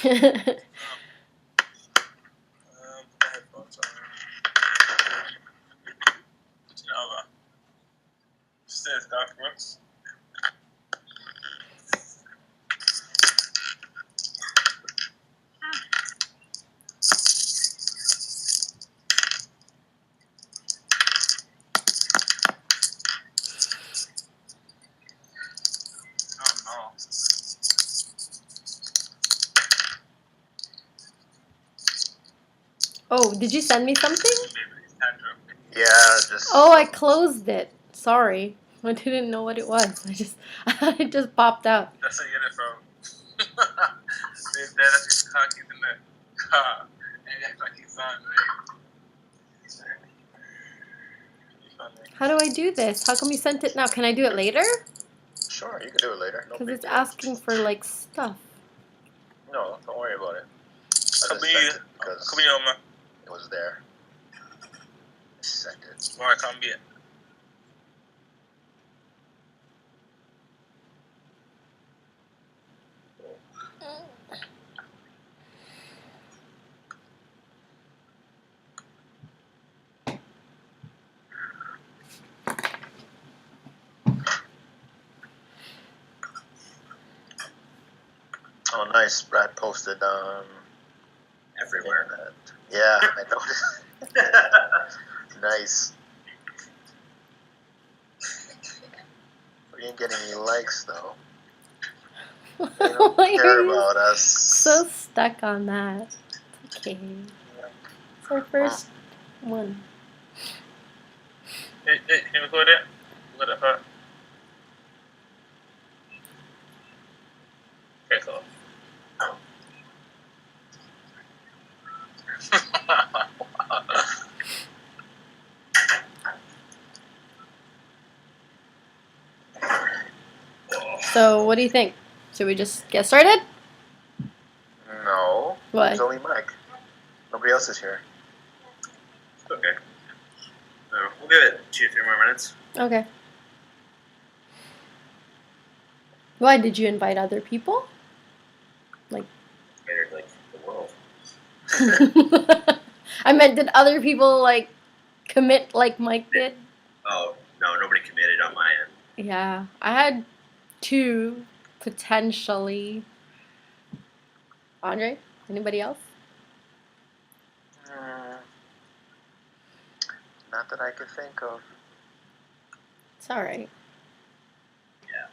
The headphones on. Nova. Says documents. Oh, did you send me something? Yeah, just. Oh, I closed it. Sorry. I didn't know what it was. It just popped up. That's a unit from. His dad is just cocky in the car. And he acts like he's on, right? How do I do this? How come you sent it now? Can I do it later? Sure, you can do it later. Because it's asking for like stuff. No, don't worry about it. Because it was there. Send it. Why can't be it? Oh, nice. Brad posted Everywhere. Yeah, I noticed. Nice. We didn't get any likes though. They don't care about us. So stuck on that. It's okay. It's our first one. Hey, can you record it? Look at that. Okay, cool. So, what do you think? Should we just get started? No. What? It's only Mike. Nobody else is here. Okay. We'll give it 2-3 more minutes. Okay. Why did you invite other people? Like the world. I meant, did other people like commit like Mike did? Oh, no, nobody committed on my end. Yeah, I had 2 potentially. Andre, anybody else? Not that I could think of. It's all right. Yeah.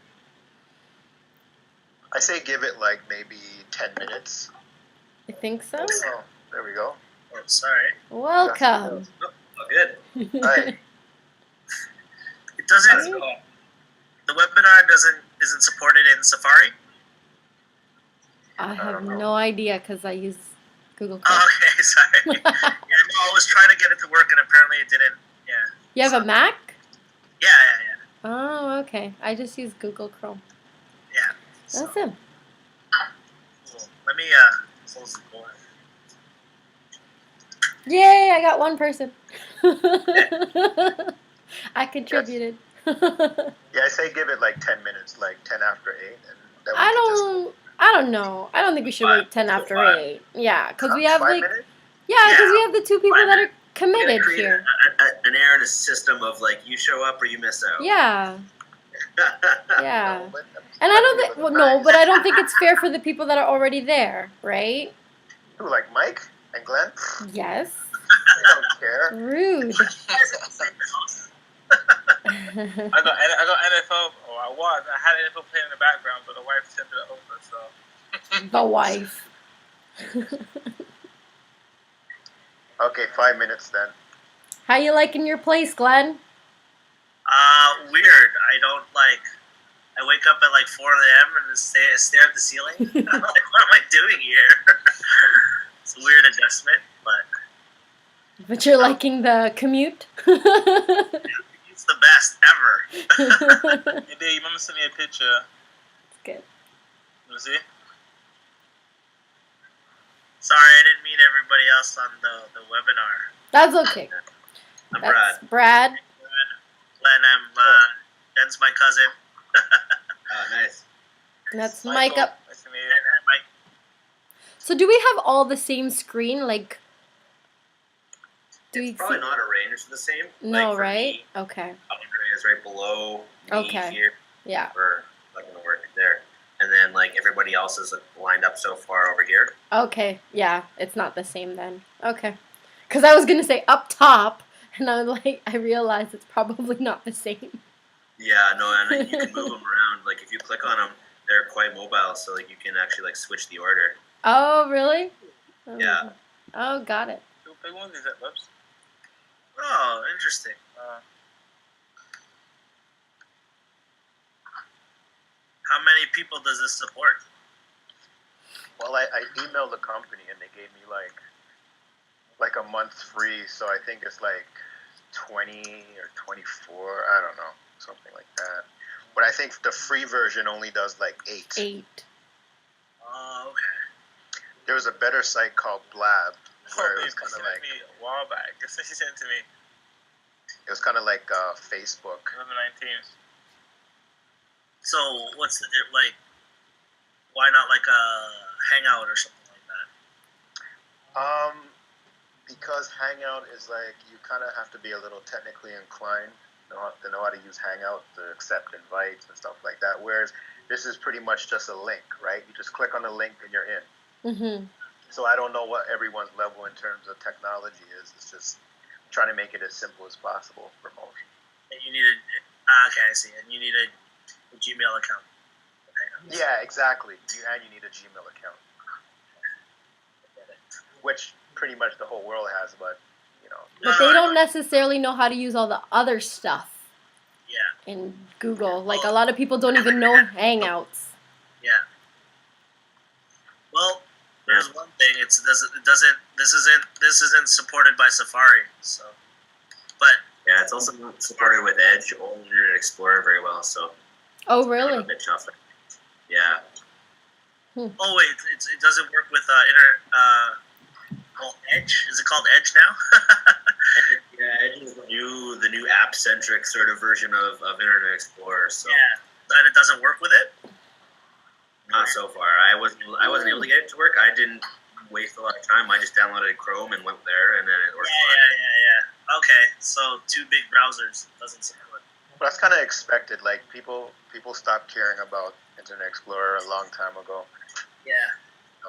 I say give it like maybe 10 minutes. I think so. Oh, there we go. Oh, sorry. Welcome. Oh, good. Hi. It doesn't. The webinar isn't supported in Safari. I have no idea because I use Google Chrome. Oh, okay, sorry. Yeah, no, I was trying to get it to work and apparently it didn't. Yeah. You have a Mac? Yeah. Oh, okay. I just use Google Chrome. Yeah. That's him. Cool. Let me close the door. Yay! I got 1 person. I contributed. Yeah, I say give it like 10 minutes, like 10 after 8. And I don't know. I don't think we should wait 10 after 8. Yeah, because we have 5 like... minutes? Yeah, because we have the 2 people that are committed here. An error in a system of like you show up or you miss out. Yeah. Yeah. And I don't think... Well, no, but I don't think it's fair for the people that are already there, right? Who, like Mike and Glenn? Yes. They don't care. Rude. I got NFL. I had NFL playing in the background, but the wife sent it over. So. The wife. Okay, 5 minutes then. How you liking your place, Glenn? Weird. I wake up at like 4 a.m. and stare at the ceiling. I'm like, what am I doing here? It's a weird adjustment, but. But you're liking the commute? It's the best ever. Hey, Dave, you must send me a picture. It's good. Let me see. Sorry, I didn't meet everybody else on the webinar. That's okay. I'm That's Brad. Brad. Glenn, Jen's my cousin. Oh, nice. And that's Mike up. Nice to meet you. Mike. So do we have all the same screen? Like, It's probably not arranged the same. No, like for right? Me, okay. Andre is right below me here. Yeah. Or like gonna work there, and then like everybody else is lined up so far over here. Okay. Yeah, it's not the same then. Okay. Because I was gonna say up top, and I realized it's probably not the same. Yeah, no, and you can move them around. Like if you click on them, they're quite mobile, so like you can actually like switch the order. Oh, really? Yeah. Oh, got it. Oh, interesting. How many people does this support? Well, I emailed the company and they gave me like a month free, so I think it's like 20 or 24. I don't know, something like that. But I think the free version only does like 8. 8. Oh, okay. There was a better site called Blab where it was kind of like a while back. That's what she sent to me. it was kind of like Facebook. 2019. So what's the like? Why not like a Hangout or something like that? Because Hangout is like you kind of have to be a little technically inclined to know how to use Hangout to accept invites and stuff like that. Whereas this is pretty much just a link, right? You just click on the link and you're in. Mm-hmm. So I don't know what everyone's level in terms of technology is. It's just trying to make it as simple as possible for most. And you need okay, I see. And you need a Gmail account. Yeah, exactly. And you need a Gmail account, which pretty much the whole world has, but you know. But they don't necessarily know how to use all the other stuff. Yeah. In Google, like a lot of people don't even know Hangouts. Yeah. Well, there's one thing. This isn't supported by Safari, so. But yeah, it's also not supported with Edge or Internet Explorer very well. So. Oh, really? A bit tougher. Yeah. Oh wait, it doesn't work with well, Edge. Is it called Edge now? Yeah, Edge is the new app centric sort of version of Internet Explorer. So yeah, and it doesn't work with it. Not so far. I wasn't able to get it to work. I didn't waste a lot of time. I just downloaded Chrome and went there, and then it worked fine. Yeah. Okay, so 2 big browsers doesn't support. Well, that's kind of expected. Like people stopped caring about Internet Explorer a long time ago. Yeah.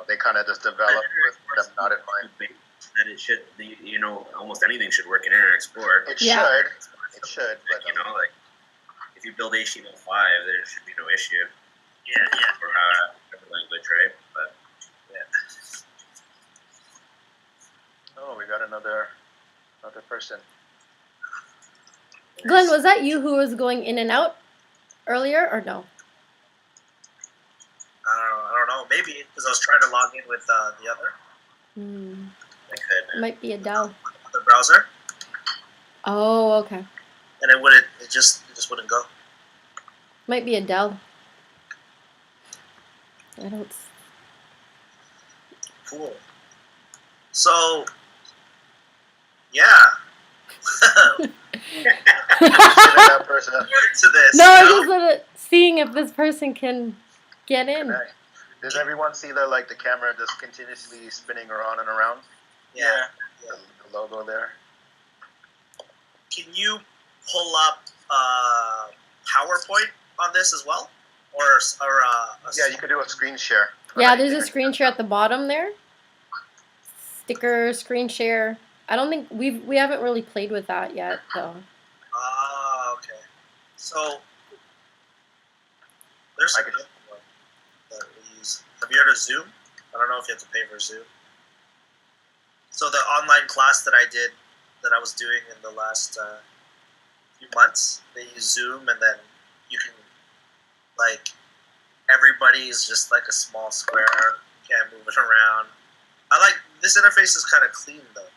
They kind of just developed with them not in mind. That it should, almost anything should work in Internet Explorer. It should, but like if you build HTML5, there should be no issue. Yeah. For every language, right? But yeah. Oh, we got another person. Glenn, was that you who was going in and out earlier, or no? I don't know. Maybe because I was trying to log in with the other. I could. It might be Adele. The browser. Oh, okay. And it wouldn't. It just wouldn't go. Might be Adele. I don't. Cool. So. Yeah. That person. To this. No, I'm just seeing if this person can get in. Does everyone see the camera just continuously spinning around and around? Yeah. The logo there. Can you pull up PowerPoint on this as well, or yeah, you could do a screen share. Yeah, there's a screen share at the bottom there. Sticker, screen share. I don't think we haven't really played with that yet, though. Okay. So there's a good one that we use. Have you heard of Zoom? I don't know if you have to pay for Zoom. So the online class that I was doing in the last few months, they use Zoom, and then you can everybody is just like a small square. You can't move it around. This interface is kind of clean though.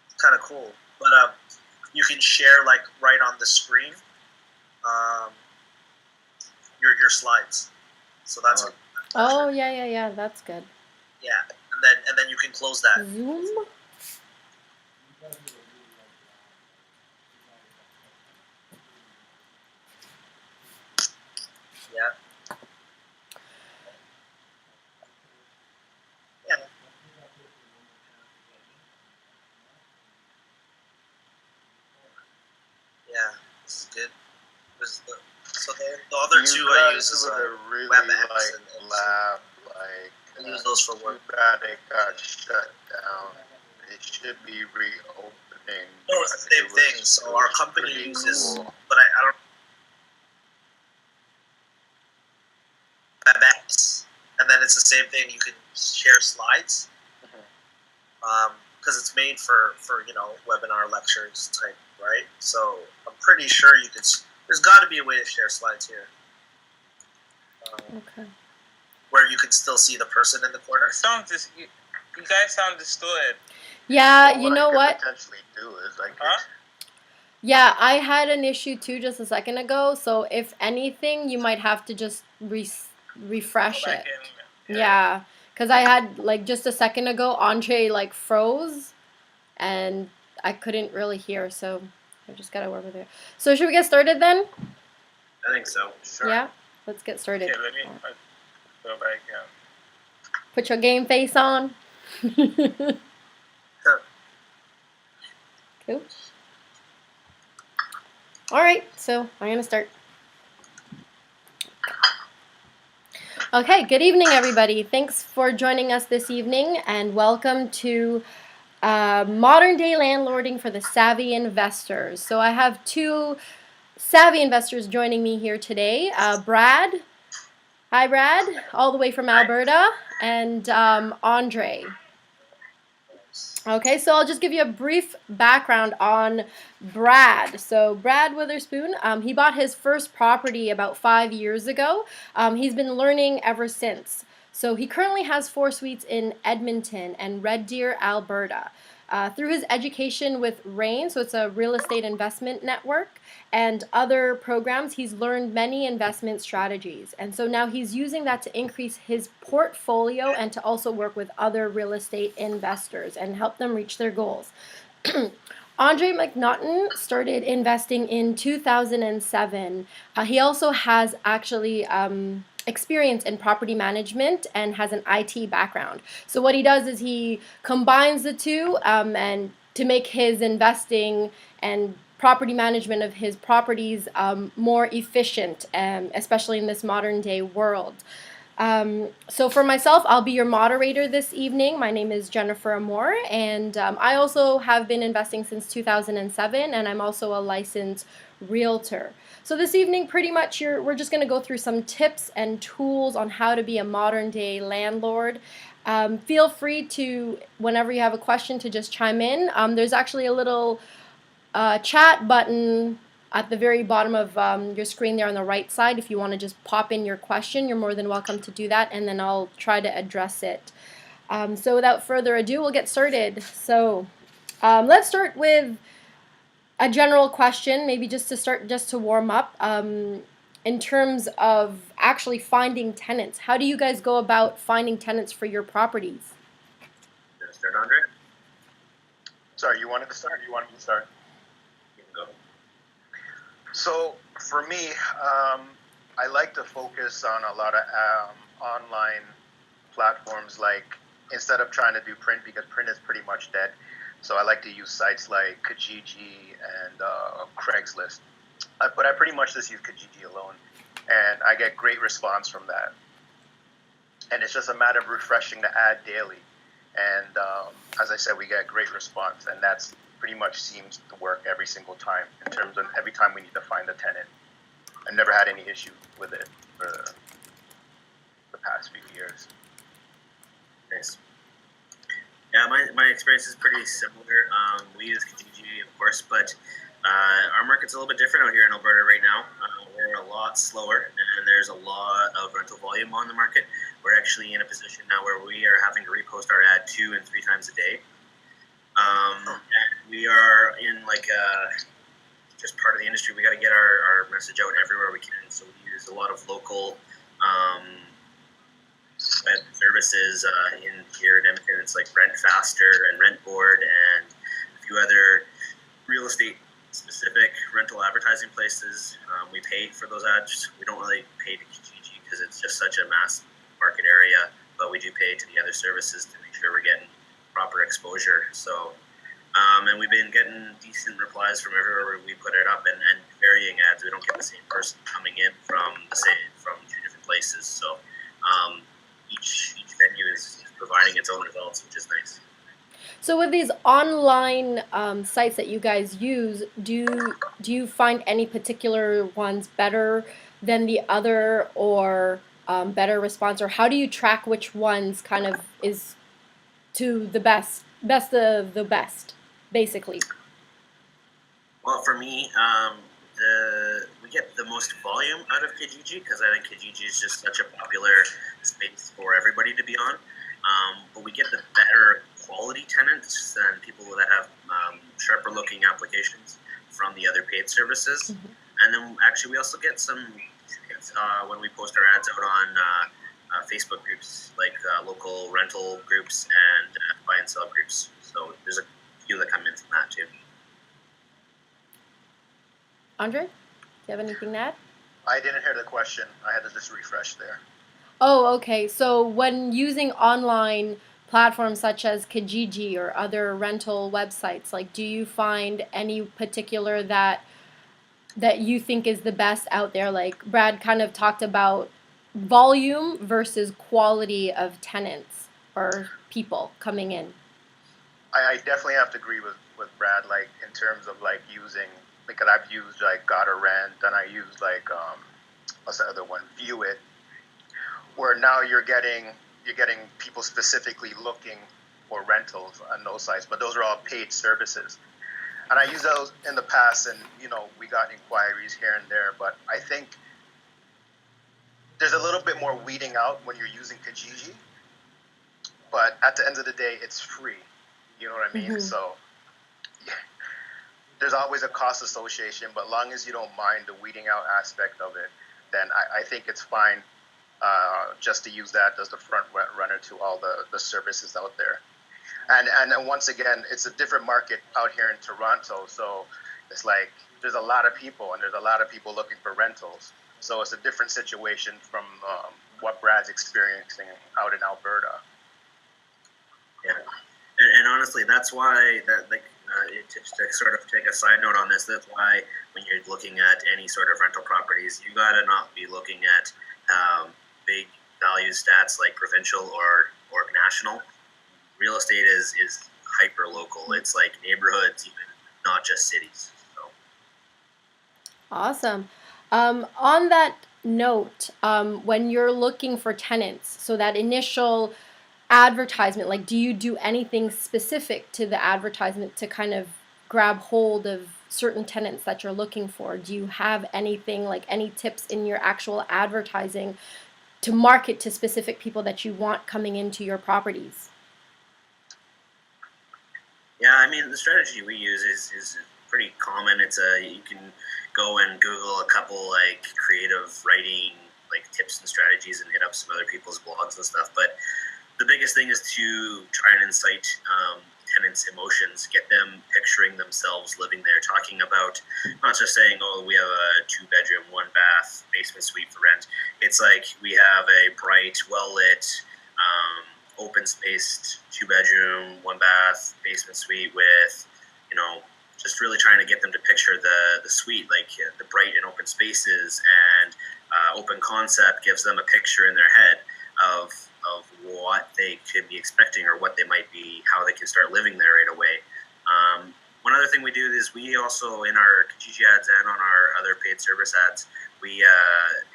It's kind of cool, but you can share right on the screen your slides. So that's Oh yeah, that's good. Yeah, and then you can close that. Zoom. Yeah. good. So the other two I use is really WebEx like and lab, like I use those for work. too bad it got shut down. It should be reopening. No, it's the same thing. So our company uses, cool. but I don't WebEx, and then it's the same thing. You can share slides because it's made for webinar lectures type, right? So I'm pretty sure you could. There's got to be a way to share slides here, Okay. where you can still see the person in the corner. You guys sound distorted. Yeah, So you know I what? could potentially do is I could. Huh? Yeah, I had an issue too just a second ago. So if anything, you might have to just refresh Go it. back in. Yeah, because I had like just a second ago, Andre like froze, and I couldn't really hear. So I just gotta work with it. So should we get started then? I think so. Sure. Yeah, let's get started. Okay, let me go back in. Put your game face on. Cool. All right, so I'm gonna start. Okay, good evening, everybody. Thanks for joining us this evening, and welcome to Modern Day Landlording for the Savvy Investors. So I have two savvy investors joining me here today. Brad, hi Brad, all the way from Alberta, and Andre. Okay, so I'll just give you a brief background on Brad. So Brad Witherspoon, he bought his first property about 5 years ago. He's been learning ever since. So he currently has 4 suites in Edmonton and Red Deer, Alberta. Through his education with RAIN, so it's a real estate investment network, and other programs, he's learned many investment strategies. And so now he's using that to increase his portfolio and to also work with other real estate investors and help them reach their goals. Andre McNaughton started investing in 2007. He also has actually experience in property management and has an IT background. So what he does is he combines the two and to make his investing and property management of his properties more efficient, especially in this modern day world. So for myself, I'll be your moderator this evening. My name is Jennifer Amore, and I also have been investing since 2007, and I'm also a licensed realtor. So this evening, pretty much, we're just going to go through some tips and tools on how to be a modern day landlord. Feel free to, whenever you have a question, to just chime in. There's actually a little chat button at the very bottom of your screen there on the right side. If you want to just pop in your question, you're more than welcome to do that, and then I'll try to address it. So without further ado, we'll get started. So let's start with a general question, maybe just to warm up. In terms of actually finding tenants, how do you guys go about finding tenants for your properties? Gonna start, Andre? Sorry, you wanted to start? You wanted me to start? You can go. So for me, I like to focus on a lot of online platforms. Like instead of trying to do print, because print is pretty much dead. So I like to use sites like Kijiji and Craigslist. But I pretty much just use Kijiji alone, and I get great response from that. And it's just a matter of refreshing the ad daily. And as I said, we get great response, and that's pretty much seems to work every single time in terms of every time we need to find a tenant. I've never had any issue with it for the past few years. Nice. Yeah, my experience is pretty similar. We use Kijiji, of course, but our market's a little bit different out here in Alberta right now. We're a lot slower, and there's a lot of rental volume on the market. We're actually in a position now where we are having to repost our ad 2 and 3 times a day. And we are in just part of the industry. We got to get our message out everywhere we can. So we use a lot of local web services in here in Edmonton. It's like Rent Faster and Rent Board and a few other real estate specific rental advertising places. We pay for those ads. We don't really pay to Kijiji because it's just such a mass market area, but we do pay to the other services to make sure we're getting proper exposure. So And we've been getting decent replies from everywhere we put it up, and varying ads. We don't get the same person coming in from two different places. So each venue is providing its own results, which is nice. So with these online sites that you guys use, do you find any particular ones better than the other, or better response, or how do you track which ones kind of is to the best of the best, basically? Well, for me, we get the most volume out of Kijiji because I think Kijiji is just such a popular space for everybody to be on. But we get the better quality tenants and people that have sharper looking applications from the other paid services. Mhm. And then actually we also get some when we post our ads out on Facebook groups, like local rental groups and buy and sell groups. So there's a few that come in from that too. Andre, do you have anything to add? I didn't hear the question. I had to just refresh there. Oh, okay. So when using online platforms such as Kijiji or other rental websites, like, do you find any particular that you think is the best out there? Like Brad kind of talked about volume versus quality of tenants or people coming in. I definitely have to agree with Brad, like in terms of like using, because I've used like Gotta Rent, and I use like what's the other one, View It, where now you're getting people specifically looking for rentals on those sites, but those are all paid services. And I used those in the past, and we got inquiries here and there, but I think there's a little bit more weeding out when you're using Kijiji. But at the end of the day, it's free. You know what I mean? Mm-hmm. So yeah, there's always a cost association, but long as you don't mind the weeding out aspect of it, then I think it's fine just to use that as the front runner to all the services out there. And once again, it's a different market out here in Toronto, so it's like there's a lot of people, and there's a lot of people looking for rentals. So it's a different situation from what Brad's experiencing out in Alberta. Yeah, and honestly, that's why to sort of take a side note on this, that's why when you're looking at any sort of rental properties, you gotta not be looking at big value stats like provincial or national. Real estate is hyper local. It's like neighborhoods, even not just cities. So. Awesome. On that note, when you're looking for tenants, so that initial advertisement, like, do you do anything specific to the advertisement to kind of grab hold of certain tenants that you're looking for? Do you have anything, like any tips in your actual advertising to market to specific people that you want coming into your properties? Yeah, I mean, the strategy we use is pretty common. You can go and Google a couple like creative writing like tips and strategies and hit up some other people's blogs and stuff. But the biggest thing is to try and incite tenants' emotions, get them picturing themselves living there, talking about not just saying, oh, we have a 2-bedroom, 1-bath basement suite for rent. It's like we have a bright, well-lit, open-spaced 2-bedroom, 1-bath basement suite with, just really trying to get them to picture the suite, like the bright and open spaces, and open concept gives them a picture in their head of what they could be expecting or what they might be, how they can start living there right away. One other thing we do is we also, in our Kijiji ads and on our other paid service ads, we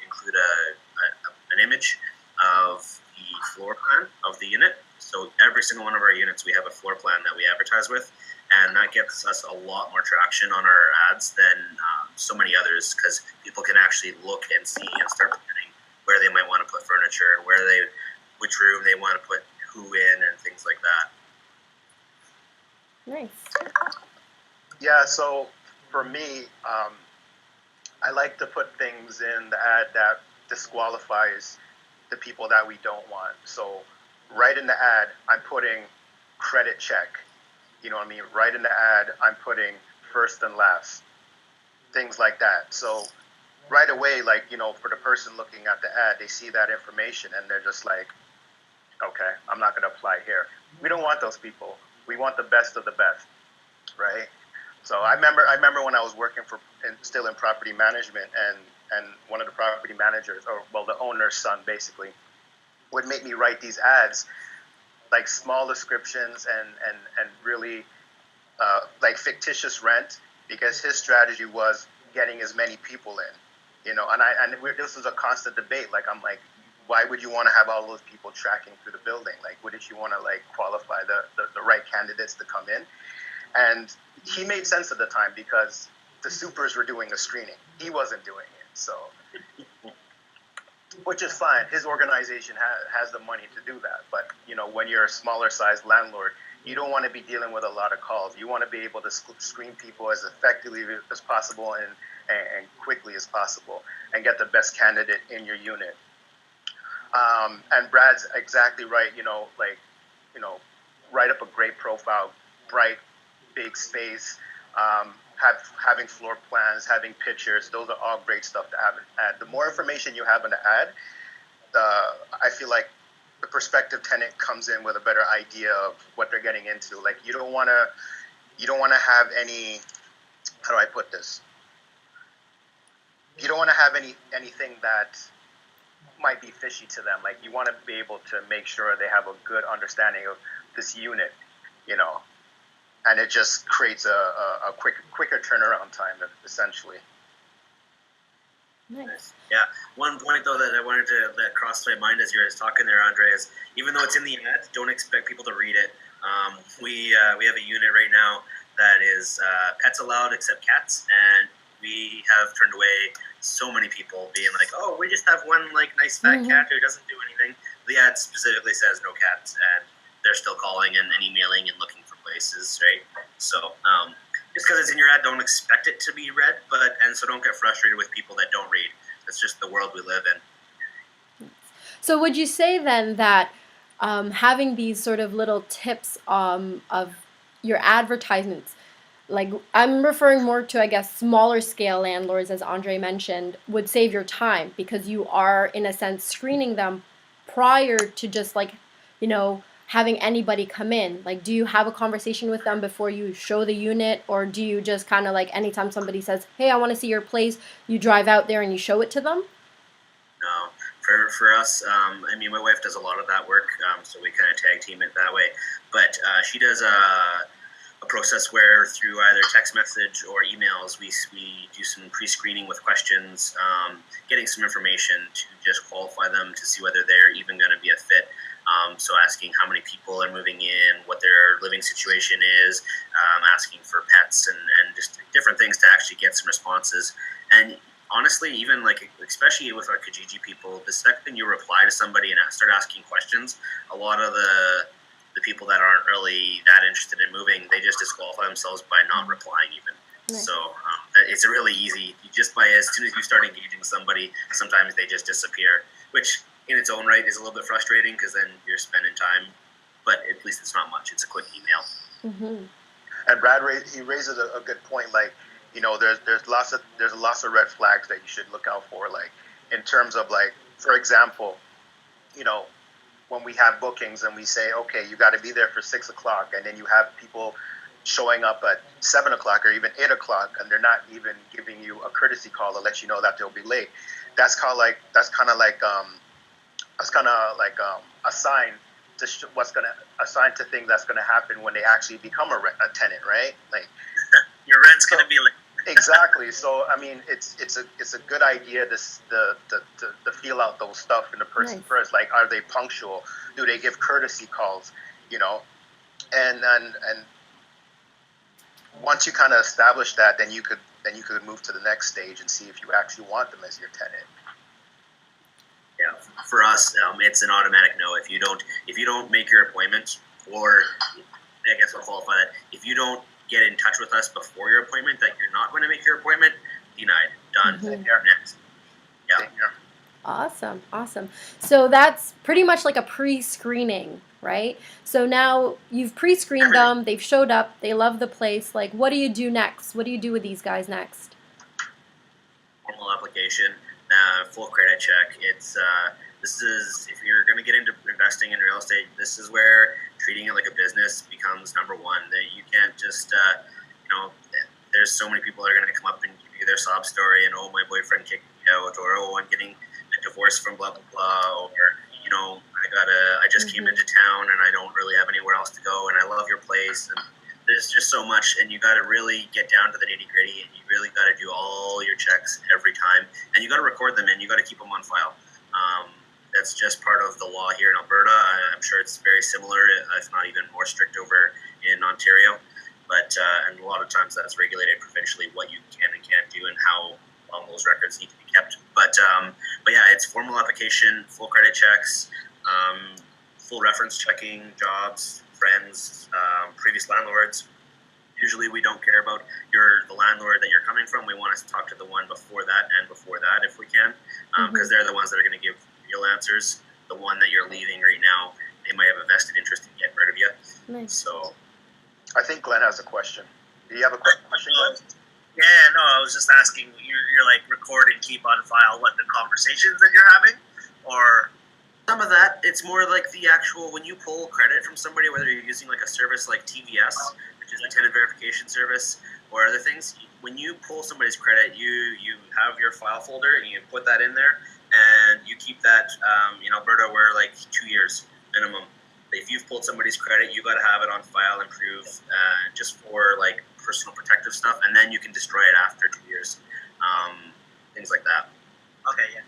include an image of the floor plan of the unit. So every single one of our units, we have a floor plan that we advertise with, and that gets us a lot more traction on our ads than so many others, because people can actually look and see and start planning where they might want to put furniture and which room they want to put who in and things like that. Nice. Yeah, so for me, I like to put things in the ad that disqualifies the people that we don't want. So right in the ad, I'm putting credit check. You know what I mean? Right in the ad, I'm putting first and last, things like that. So right away, like, for the person looking at the ad, they see that information and they're just like, okay, I'm not going to apply here. We don't want those people. We want the best of the best. right? So I remember when I was working still in property management, and one of the property managers, or well, the owner's son, basically, would make me write these ads, like small descriptions and really like fictitious rent, because his strategy was getting as many people in, this was a constant debate. Like, I'm like, why would you want to have all those people tracking through the building? Like, wouldn't you want to like qualify the right candidates to come in? And he made sense at the time because the supers were doing the screening. He wasn't doing it, so, which is fine. His organization has the money to do that. But, when you're a smaller sized landlord, you don't want to be dealing with a lot of calls. You want to be able to screen people as effectively as possible and quickly as possible and get the best candidate in your unit. And Brad's exactly right, write up a great profile, bright, big space, having floor plans, having pictures. Those are all great stuff to have and add. The more information you have in the ad, I feel like the prospective tenant comes in with a better idea of what they're getting into. Like, you don't want to have any, how do I put this? You don't want to have anything that might be fishy to them. Like, you want to be able to make sure they have a good understanding of this unit, and it just creates a quicker turnaround time, essentially. Nice. Yeah. One point though that I wanted that crossed my mind as you were talking there, Andre, is even though it's in the ad, don't expect people to read it. We have a unit right now that is pets allowed except cats, and we have turned away so many people being like, "Oh, we just have one like nice fat cat who doesn't do anything." The ad specifically says no cats, and they're still calling and emailing and looking for places, right? So just because it's in your ad, don't expect it to be read, and so don't get frustrated with people that don't read. It's just the world we live in. So would you say then that having these sort of little tips of your advertisements, like I'm referring more to, I guess, smaller scale landlords, as Andre mentioned, would save your time because you are, in a sense, screening them prior to just like, having anybody come in? Like, do you have a conversation with them before you show the unit, or do you just kind of like anytime somebody says, "Hey, I want to see your place," you drive out there and you show it to them? No, for us, my wife does a lot of that work, so we kind of tag team it that way. But she does a process where through either text message or emails, we do some pre-screening with questions, getting some information to just qualify them to see whether they're even going to be a fit. So asking how many people are moving in, what their living situation is, asking for pets and just different things to actually get some responses. And honestly, even like, especially with our Kijiji people, the second you reply to somebody and start asking questions, a lot of the people that aren't really that interested in moving, they just disqualify themselves by not replying even. Nice. So it's really easy. Just by as soon as you start engaging somebody, sometimes they just disappear, which in its own right is a little bit frustrating because then you're spending time, but at least it's not much. It's a quick email. Mm-hmm. And Brad, he raises a good point. Like, there's lots of red flags that you should look out for. Like, in terms of, like, for example, when we have bookings and we say, okay, you got to be there for 6 o'clock, and then you have people showing up at 7 o'clock or even 8 o'clock, and they're not even giving you a courtesy call to let you know that they'll be late. That's kind of like a sign to a sign to things that's gonna happen when they actually become a tenant, right? Like, your rent's gonna be like. Exactly. So it's a good idea to feel out those stuff in the person nice. First. Like, are they punctual? Do they give courtesy calls? And once you kind of establish that, then you could move to the next stage and see if you actually want them as your tenant. Yeah, for us, it's an automatic no. If you don't make your appointment, or I guess I'll qualify that, if you don't get in touch with us before your appointment that you're not going to make your appointment, denied, done. Mm-hmm. Next. Yeah. Awesome. So that's pretty much like a pre-screening, right? So now you've pre-screened them, they've showed up, they love the place. Like, what do you do next? What do you do with these guys next? Formal application, full credit check. This is, if you're going to get into investing in real estate, this is where treating it like a business becomes number one. That you can't just there's so many people that are going to come up and give you their sob story, and my boyfriend kicked me out, or I'm getting a divorce from blah blah blah, or I just came into town and I don't really have anywhere else to go, and I love your place, and there's just so much, and you got to really get down to the nitty gritty, and you really got to do all your checks every time, and you got to record them, and you got to keep them on file. That's just part of the law here in Alberta. I'm sure it's very similar, if not even more strict over in Ontario. But and a lot of times that's regulated provincially what you can and can't do and how long those records need to be kept. But yeah, it's formal application, full credit checks, full reference checking, jobs, friends, previous landlords. Usually we don't care about the landlord that you're coming from. We want to talk to the one before that and before that if we can, because they're the ones that are going to give real answers. The one that you're leaving right now, they might have a vested interest in getting rid of you. Nice. So I think Glenn has a question. Do you have a question, Glenn? Yeah, no, I was just asking, you're like record and keep on file what the conversations that you're having, or some of that, it's more like the actual, when you pull credit from somebody, whether you're using like a service like TVS, which is a tenant verification service, or other things, when you pull somebody's credit, you have your file folder and you put that in there, and you keep that, in Alberta, we're like 2 years minimum. If you've pulled somebody's credit, you got to have it on file and prove, just for like personal protective stuff, and then you can destroy it after 2 years. Things like that. okay, yeah.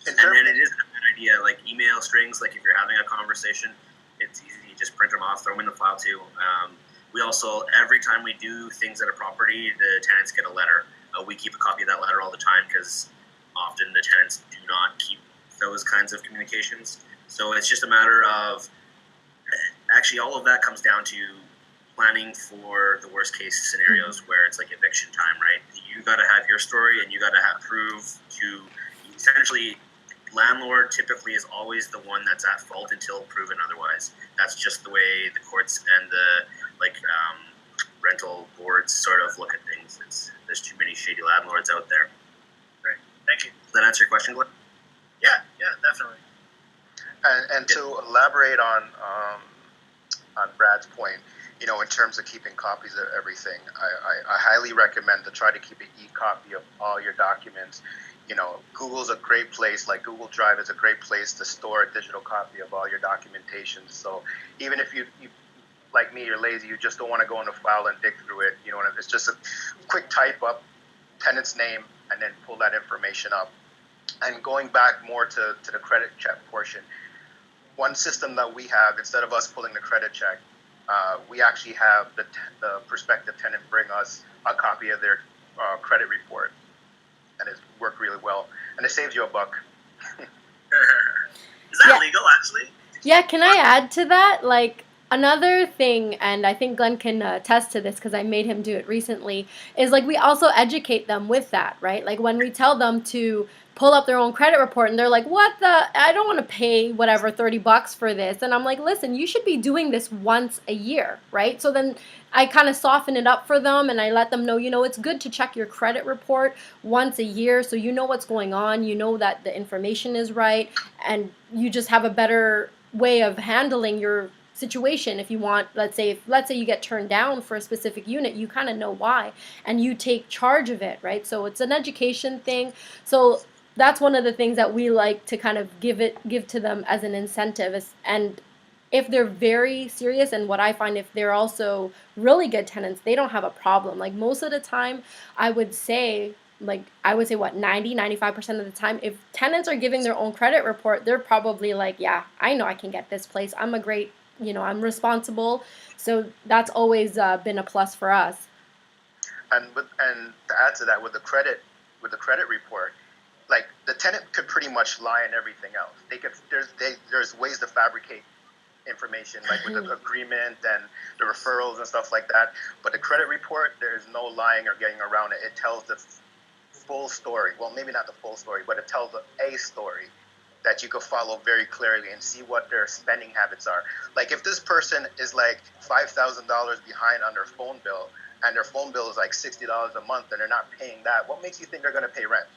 And then it is a good idea, like email strings, like if you're having a conversation, it's easy, you just print them off, throw them in the file too. We also, every time we do things at a property, the tenants get a letter. We keep a copy of that letter all the time, because often the tenants do not keep those kinds of communications. So it's just a matter of, actually all of that comes down to planning for the worst case scenarios where it's like eviction time, right? You got to have your story, and you got to have proof to essentially. Landlord typically is always the one that's at fault until proven otherwise. That's just the way the courts and the rental boards sort of look at things. There's too many shady landlords out there. Great, thank you. Does that answer your question, Glenn? Yeah, definitely. And to elaborate on Brad's point, in terms of keeping copies of everything, I highly recommend to try to keep an e-copy of all your documents. Google's a great place, like Google Drive is a great place to store a digital copy of all your documentation. So even if you like me, you're lazy, you just don't want to go in the file and dig through it, it's just a quick type up, tenant's name, and then pull that information up. And going back more to the credit check portion, one system that we have, instead of us pulling the credit check, we actually have the prospective tenant bring us a copy of their credit report, and it's worked really well, and it saves you $1. Is that legal, actually? Yeah, can I add to that? Like, another thing, and I think Glenn can attest to this because I made him do it recently, is like we also educate them with that, right? Like when we tell them to pull up their own credit report and they're like, what the, I don't want to pay whatever $30 for this. And I'm like, listen, you should be doing this once a year, right? So then I kind of soften it up for them, and I let them know, it's good to check your credit report once a year so you know what's going on, you know that the information is right, and you just have a better way of handling your situation. If you want, let's say you get turned down for a specific unit, you kind of know why, and you take charge of it, right? So it's an education thing. So that's one of the things that we like to kind of give to them as an incentive. And if they're very serious, and what I find, if they're also really good tenants, they don't have a problem. Like most of the time, I would say what, 95% of the time, if tenants are giving their own credit report, they're probably like, yeah, I know I can get this place. I'm a great, I'm responsible. So that's always been a plus for us. And to add to that, with the credit report, like the tenant could pretty much lie on everything else. There's ways to fabricate information, like with the agreement and the referrals and stuff like that. But the credit report, there is no lying or getting around it. It tells the full story. Well, maybe not the full story, but it tells a story that you could follow very clearly and see what their spending habits are. Like if this person is like $5,000 behind on their phone bill, and their phone bill is like $60 a month, and they're not paying that, what makes you think they're going to pay rent?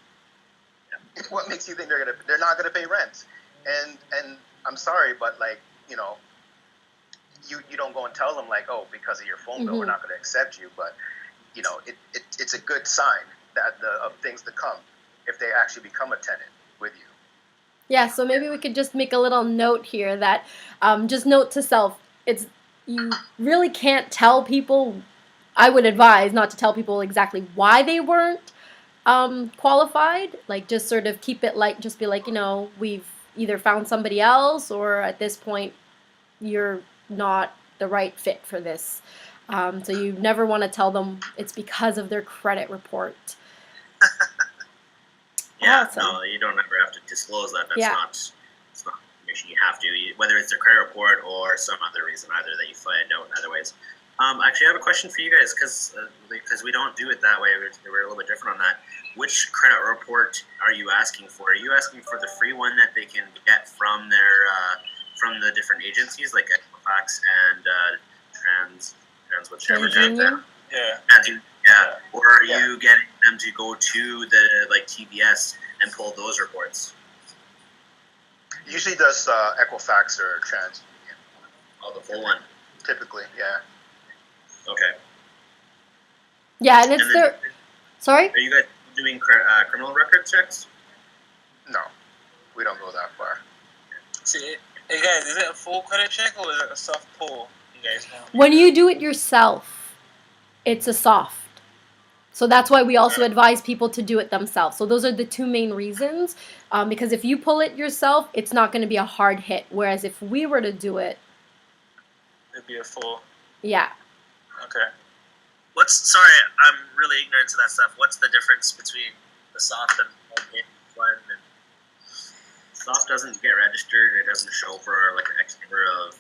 What makes you think they're not going to pay rent? And I'm sorry, but like, you don't go and tell them like, oh, because of your phone bill, we're not going to accept you. But it's a good sign that of things to come if they actually become a tenant with you. Yeah, so maybe we could just make a little note here that just note to self, you really can't tell people. I would advise not to tell people exactly why they weren't qualified. Like just sort of keep it like, just be like, we've either found somebody else, or at this point you're not the right fit for this. So you never want to tell them it's because of their credit report. Yeah, Awesome. no, you don't ever have to disclose that. That's Yeah. not information you have to, whether it's their credit report or some other reason either that you find out in other ways. Actually, I have a question for you guys because we don't do it that way. We're a little bit different on that. Which credit report are you asking for? Are you asking for the free one that they can get from from the different agencies like Equifax and TransUnion? Yeah. or are you getting them to go to the TBS and pull those reports? Usually does Equifax or TransUnion. Oh, the full one. Typically, yeah. Okay. Yeah, and it's And then- their. Sorry? Are you guys doing criminal record checks? No, we don't go that far. See, hey guys, is it a full credit check or is it a soft pull? You guys know. When you do it yourself, it's a soft. So that's why we also advise people to do it themselves. So those are the two main reasons. Because if you pull it yourself, it's not going to be a hard hit. Whereas if we were to do it, It'd be a full. yeah. Okay. Sorry, I'm really ignorant to that stuff. What's the difference between the soft and one? And Soft doesn't get registered. It doesn't show for like an X number of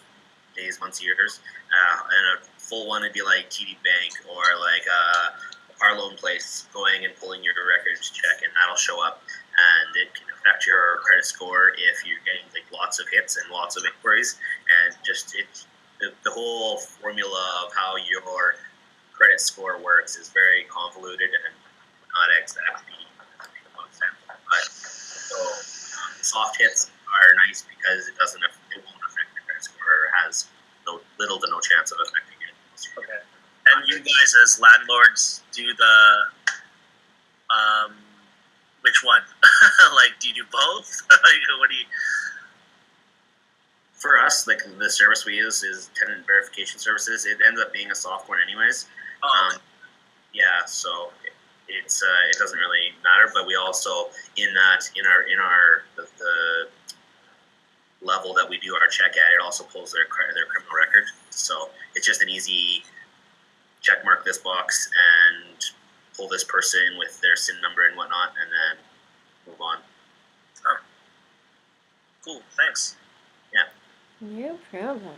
days, months, years. And a full one would be like TD Bank or like a car loan place going and pulling your records check, and that'll show up, and it can affect your credit score if you're getting like lots of hits and lots of inquiries, and just the whole formula of how your credit score works is very convoluted and not exactly making a lot of sense. But so soft hits are nice because it won't affect your credit score, or has little to no chance of affecting it. okay. And you guys as landlords do the which one? Like, do you do both? What do you? For us, like the service we use is tenant verification services. It ends up being a soft one anyways. Yeah, so it doesn't really matter. But we also in our the level that we do our check at, it also pulls their criminal record. So it's just an easy check mark this box and pull this person with their SIN number and whatnot, and then move on. Oh. Cool. Thanks. No problem.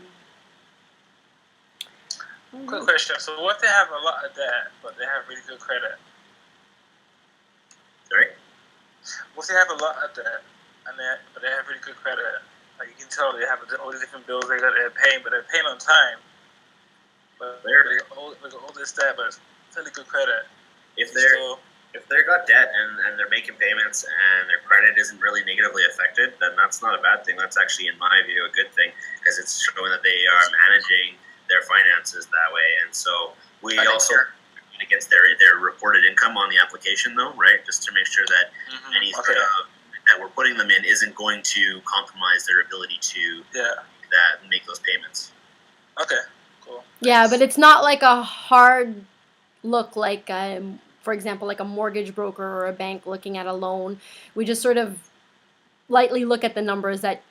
Quick question. So what if they have a lot of debt, but they have really good credit? Sorry? What if they have a lot of debt, but they have really good credit? Like you can tell they have all these different bills they're paying, but they're paying on time. But they got all this debt, but it's really good credit. If they've got debt and they're making payments and their credit isn't really negatively affected, then that's not a bad thing. That's actually, in my view, a good thing because it's showing that they are managing their finances that way. And so we also against their reported income on the application, though, right? Just to make sure that any sort of that we're putting them in isn't going to compromise their ability to make those payments. Okay, cool. Yeah, but it's not like a hard look like, for example, like a mortgage broker or a bank looking at a loan. We just sort of lightly look at the numbers that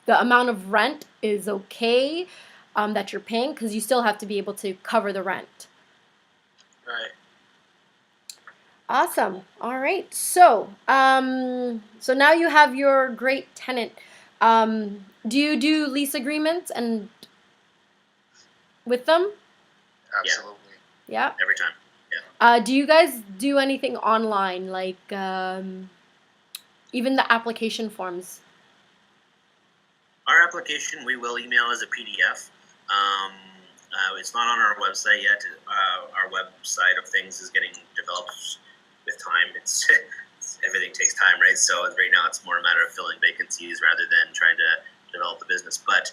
the amount of rent is okay that you're paying, because you still have to be able to cover the rent. Right. Awesome. All right. So, so now you have your great tenant. Do you do lease agreements and with them? Absolutely. Yeah. Every time. Yeah. Do you guys do anything online, like even the application forms? Our application we will email as a PDF. It's not on our website yet. Our website of things is getting developed with time. It's everything takes time, right? So right now it's more a matter of filling vacancies rather than trying to develop the business. But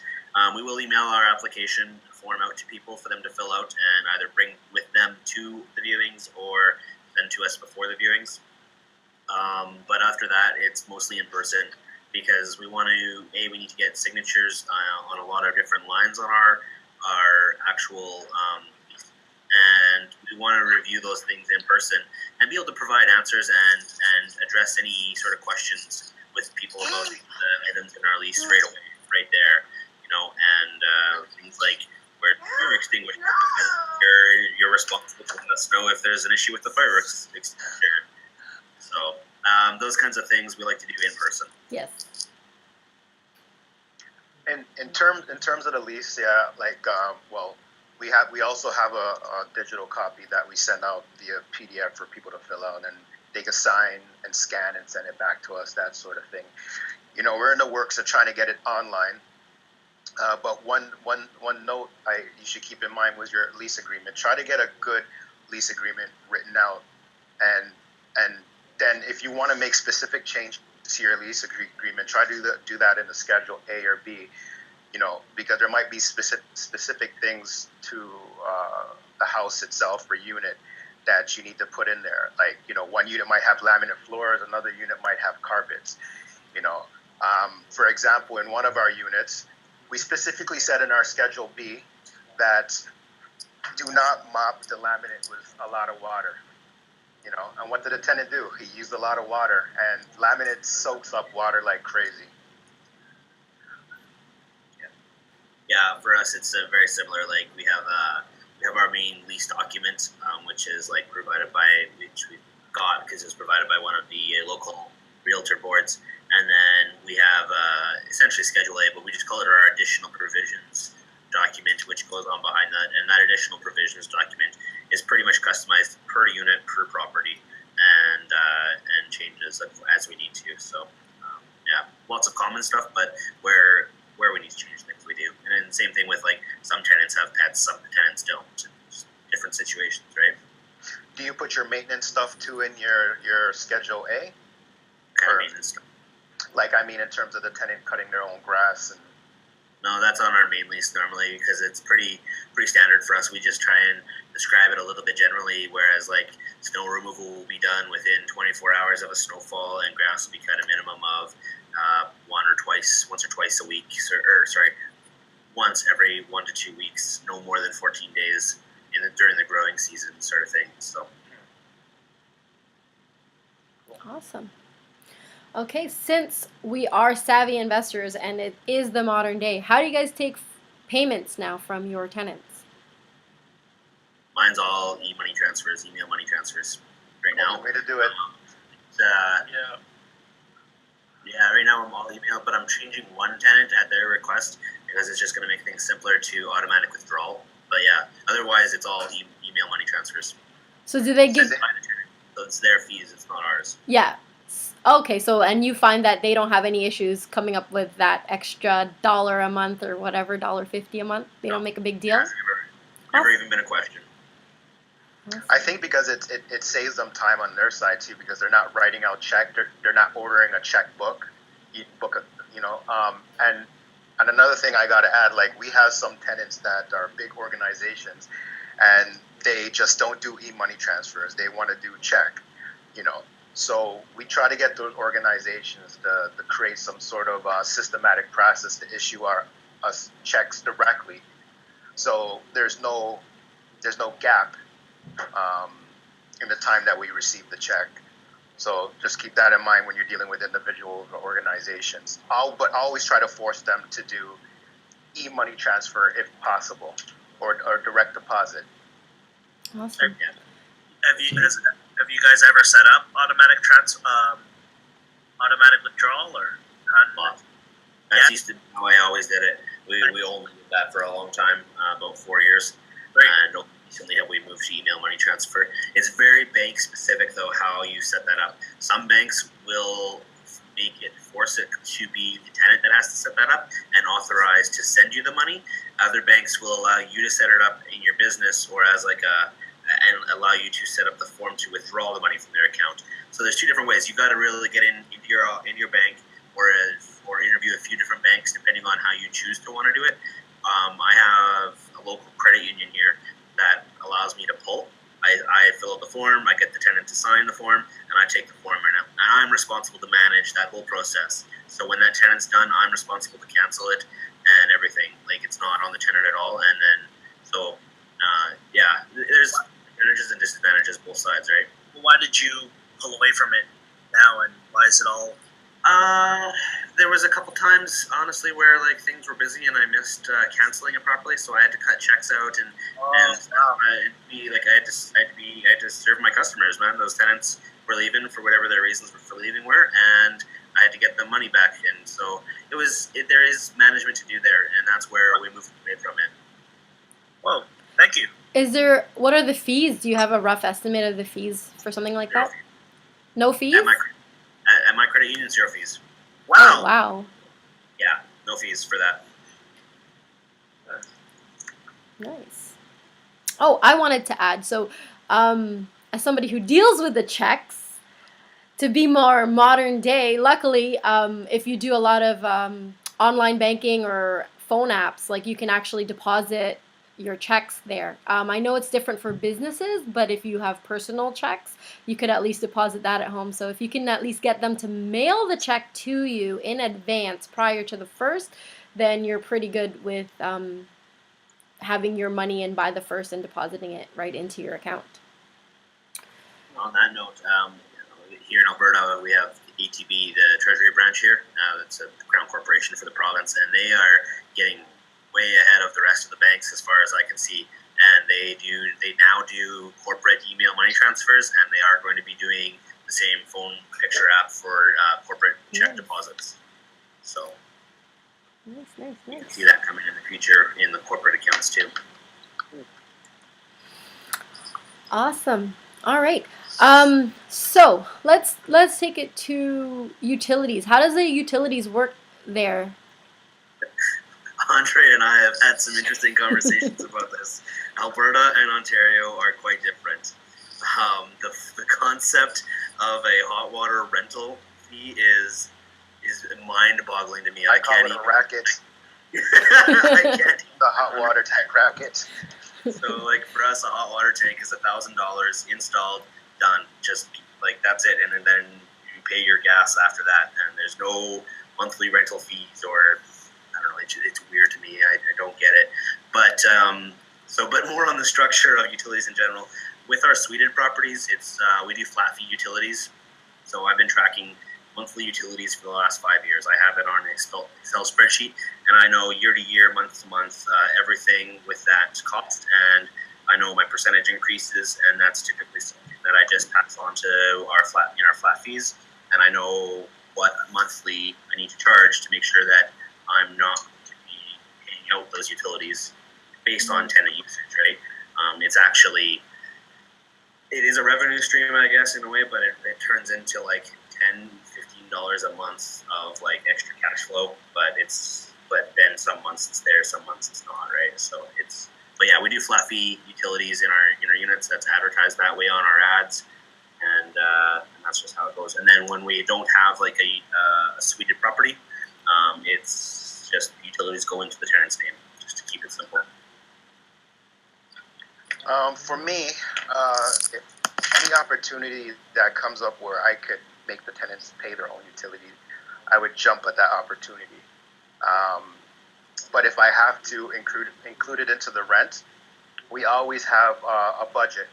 We will email our application form out to people for them to fill out and either bring with them to the viewings or send to us before the viewings. But after that, it's mostly in person because we want to, we need to get signatures on a lot of different lines on our actual and we want to review those things in person and be able to provide answers and address any sort of questions with people about the items in our lease right away, right there, and things like where your extinguisher, you're responsible to let us know if there's an issue with the fireworks extinguisher. So those kinds of things we like to do in person. Yes. And in terms of the lease, yeah, like we also have a digital copy that we send out via PDF for people to fill out, and they can sign and scan and send it back to us, that sort of thing. We're in the works of trying to get it online. But one note you should keep in mind was your lease agreement. Try to get a good lease agreement written out, and then if you want to make specific changes to your lease agreement, try to do that in the Schedule A or B. Because there might be specific things to the house itself or unit that you need to put in there. Like, one unit might have laminate floors, another unit might have carpets. For example, in one of our units, we specifically said in our Schedule B that do not mop the laminate with a lot of water. And what did the tenant do? He used a lot of water, and laminate soaks up water like crazy. Yeah, for us it's very similar. Like we have our main lease document, which is like provided by which we got because it's provided by one of the local realtor boards, and then we have essentially Schedule A, but we just call it our additional provisions document, which goes on behind that, and that additional provisions document is pretty much customized per unit, per property, and changes as we need to. So yeah, lots of common stuff, but where we need to change things, we do. And then same thing with like some tenants have pets, some tenants don't. Just different situations, right? Do you put your maintenance stuff too in your Schedule A? Kind of maintenance stuff. Like, I mean, in terms of the tenant cutting their own grass and. No, that's on our main lease normally because it's pretty standard for us. We just try and describe it a little bit generally, whereas like snow removal will be done within 24 hours of a snowfall, and grass will be cut a minimum of once or twice a week, once every 1 to 2 weeks, no more than 14 days during the growing season, sort of thing. So. Awesome. Okay, since we are savvy investors and it is the modern day, how do you guys take payments now from your tenants? Mine's all e-money transfers, email money transfers right now. Way to do it. Yeah, right now I'm all email, but I'm changing one tenant at their request because it's just going to make things simpler to automatic withdrawal. But yeah, otherwise it's all email money transfers. So do they give? So it's their fees, it's not ours. Yeah. Okay, so and you find that they don't have any issues coming up with that extra $1 a month or whatever, $1.50 a month? They don't make a big deal? Never even been a question. I think because it saves them time on their side too, because they're not writing out check, they're not ordering a checkbook, and another thing I got to add, like we have some tenants that are big organizations, and they just don't do e-money transfers. They want to do check, So we try to get those organizations to create some sort of systematic process to issue us checks directly. So there's no gap in the time that we receive the check. So just keep that in mind when you're dealing with individual organizations. But always try to force them to do e-money transfer if possible, or direct deposit. Awesome. Have you guys ever set up automatic withdrawal or not? That's used to be how I always did it. We only did that for a long time, about 4 years. Right. And recently have we moved to email money transfer. It's very bank specific though how you set that up. Some banks will force it to be the tenant that has to set that up and authorize to send you the money. Other banks will allow you to set it up in your business or as and allow you to set up the form to withdraw the money from their account. So there's two different ways. You got to really get into your bank, or interview a few different banks depending on how you choose to want to do it. I have a local credit union here that allows me to pull. I fill out the form, I get the tenant to sign the form, and I take the form, and I'm responsible to manage that whole process. So when that tenant's done, I'm responsible to cancel it and everything. Like, it's not on the tenant at all. And then, so, yeah, there's advantages and disadvantages both sides, right? Well, why did you pull away from it now, and why is it all? There was a couple times, honestly, where like things were busy and I missed canceling it properly, so I had to cut checks out and I had to serve my customers, man. Those tenants were leaving for whatever their reasons for leaving were, and I had to get the money back in. So there is management to do there, and that's where we moved away from it. Whoa, thank you. What are the fees? Do you have a rough estimate of the fees for something like that? No fees? At my credit union, 0 fees. Wow. Oh, wow. Yeah, no fees for that. Nice. Oh, I wanted to add, so as somebody who deals with the checks, to be more modern day, luckily, if you do a lot of online banking or phone apps, like, you can actually deposit your checks there. I know it's different for businesses, but if you have personal checks, you could at least deposit that at home. So if you can at least get them to mail the check to you in advance prior to the 1st, then you're pretty good with having your money in by the 1st and depositing it right into your account. On that note, here in Alberta, we have ATB, the Treasury branch here. That's a Crown Corporation for the province, and they are getting way ahead of the rest of the banks as far as I can see. And they now do corporate email money transfers, and they are going to be doing the same phone picture app for corporate check deposits. So Nice. you can see that coming in the future in the corporate accounts too. Awesome. All right. So let's take it to utilities. How does the utilities work there? Andre and I have had some interesting conversations about this. Alberta and Ontario are quite different. The concept of a hot water rental fee is mind-boggling to me. I call it a racket. I can't. The hot water tank racket. So, like, for us, a hot water tank is $1,000 installed, done. Just like that's it, and then you pay your gas after that, and there's no monthly rental fees or. I don't know. It's weird to me. I don't get it. But but more on the structure of utilities in general. With our suited properties, it's we do flat fee utilities. So I've been tracking monthly utilities for the last 5 years. I have it on an Excel spreadsheet, and I know year to year, month to month, everything with that cost. And I know my percentage increases, and that's typically something that I just pass on to our flat fees. And I know what monthly I need to charge to make sure that I'm not going to be paying out those utilities based on tenant usage, right? It is a revenue stream, I guess, in a way, but it turns into like $10, $15 a month of like extra cash flow. But then some months it's there, some months it's not, right? But yeah, we do flat fee utilities in our units. That's advertised that way on our ads, and that's just how it goes. And then when we don't have like a suited property, it's just utilities go into the tenant's name, just to keep it simple. For me, any opportunity that comes up where I could make the tenants pay their own utility, I would jump at that opportunity. But if I have to include it into the rent, we always have a budget.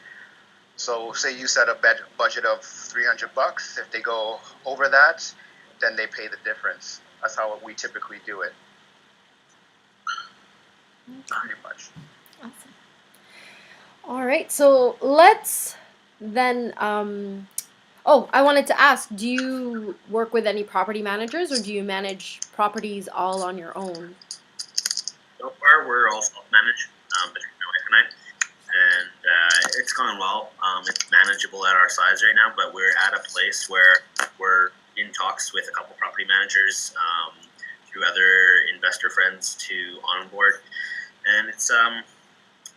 So say you set a budget of $300. If they go over that, then they pay the difference. That's how we typically do it. Pretty much. Awesome. All right, so let's then. I wanted to ask: do you work with any property managers, or do you manage properties all on your own? So far, we're all self-managed between my wife and I, and it's gone well. It's manageable at our size right now, but we're at a place where we're in talks with a couple property managers through other investor friends to onboard, and it's I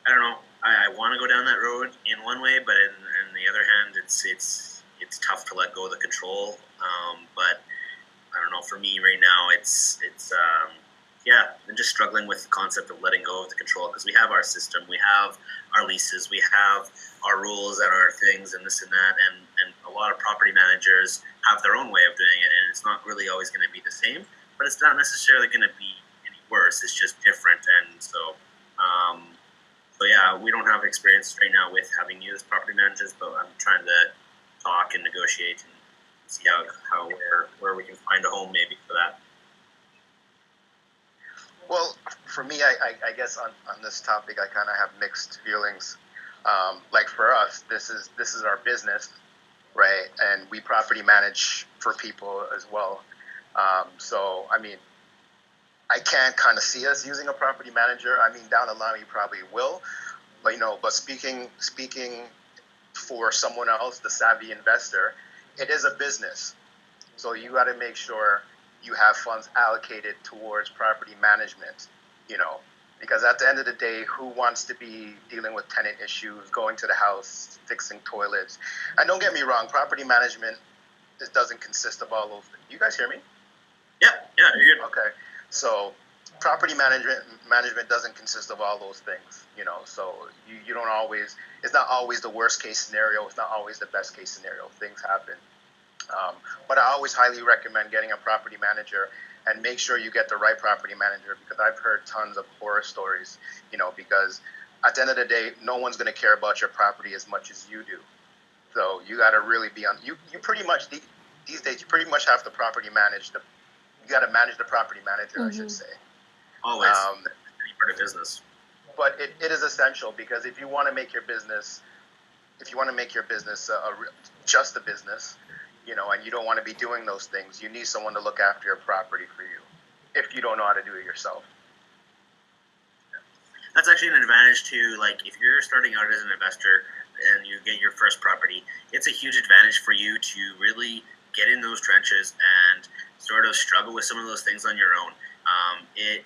don't know. I want to go down that road in one way, but in the other hand, it's tough to let go of the control. But I don't know. For me right now, it's I'm just struggling with the concept of letting go of the control, because we have our system, we have our leases, we have our rules and our things and this and that, and a lot of property managers have their own way of doing it, and it's not really always going to be the same, but it's not necessarily going to be any worse. It's just different, and so yeah, we don't have experience right now with having used property managers, but I'm trying to talk and negotiate and see how where we can find a home maybe for that. Well, for me, I guess on this topic, I kind of have mixed feelings. Like for us, this is our business, right? And we property manage for people as well. So, I mean, I can't kind of see us using a property manager. I mean, down the line, we probably will. But, but speaking for someone else, the savvy investor, it is a business. So you got to make sure you have funds allocated towards property management, because at the end of the day, who wants to be dealing with tenant issues, going to the house, fixing toilets? And don't get me wrong, property management doesn't consist of all those things. You guys hear me? Yeah, you're good. Okay. So property management doesn't consist of all those things, so you don't always, it's not always the worst case scenario. It's not always the best case scenario. Things happen. But I always highly recommend getting a property manager, and make sure you get the right property manager, because I've heard tons of horror stories, because at the end of the day, no one's going to care about your property as much as you do. So you got to really be on, you pretty much, these days, you pretty much have to property manage you got to manage the property manager, I should say. Always. Any part of business. But it is essential, because if you want to make your business, just a business, and you don't want to be doing those things, you need someone to look after your property for you, if you don't know how to do it yourself. That's actually an advantage too. Like, if you're starting out as an investor and you get your first property, it's a huge advantage for you to really get in those trenches and sort of struggle with some of those things on your own. It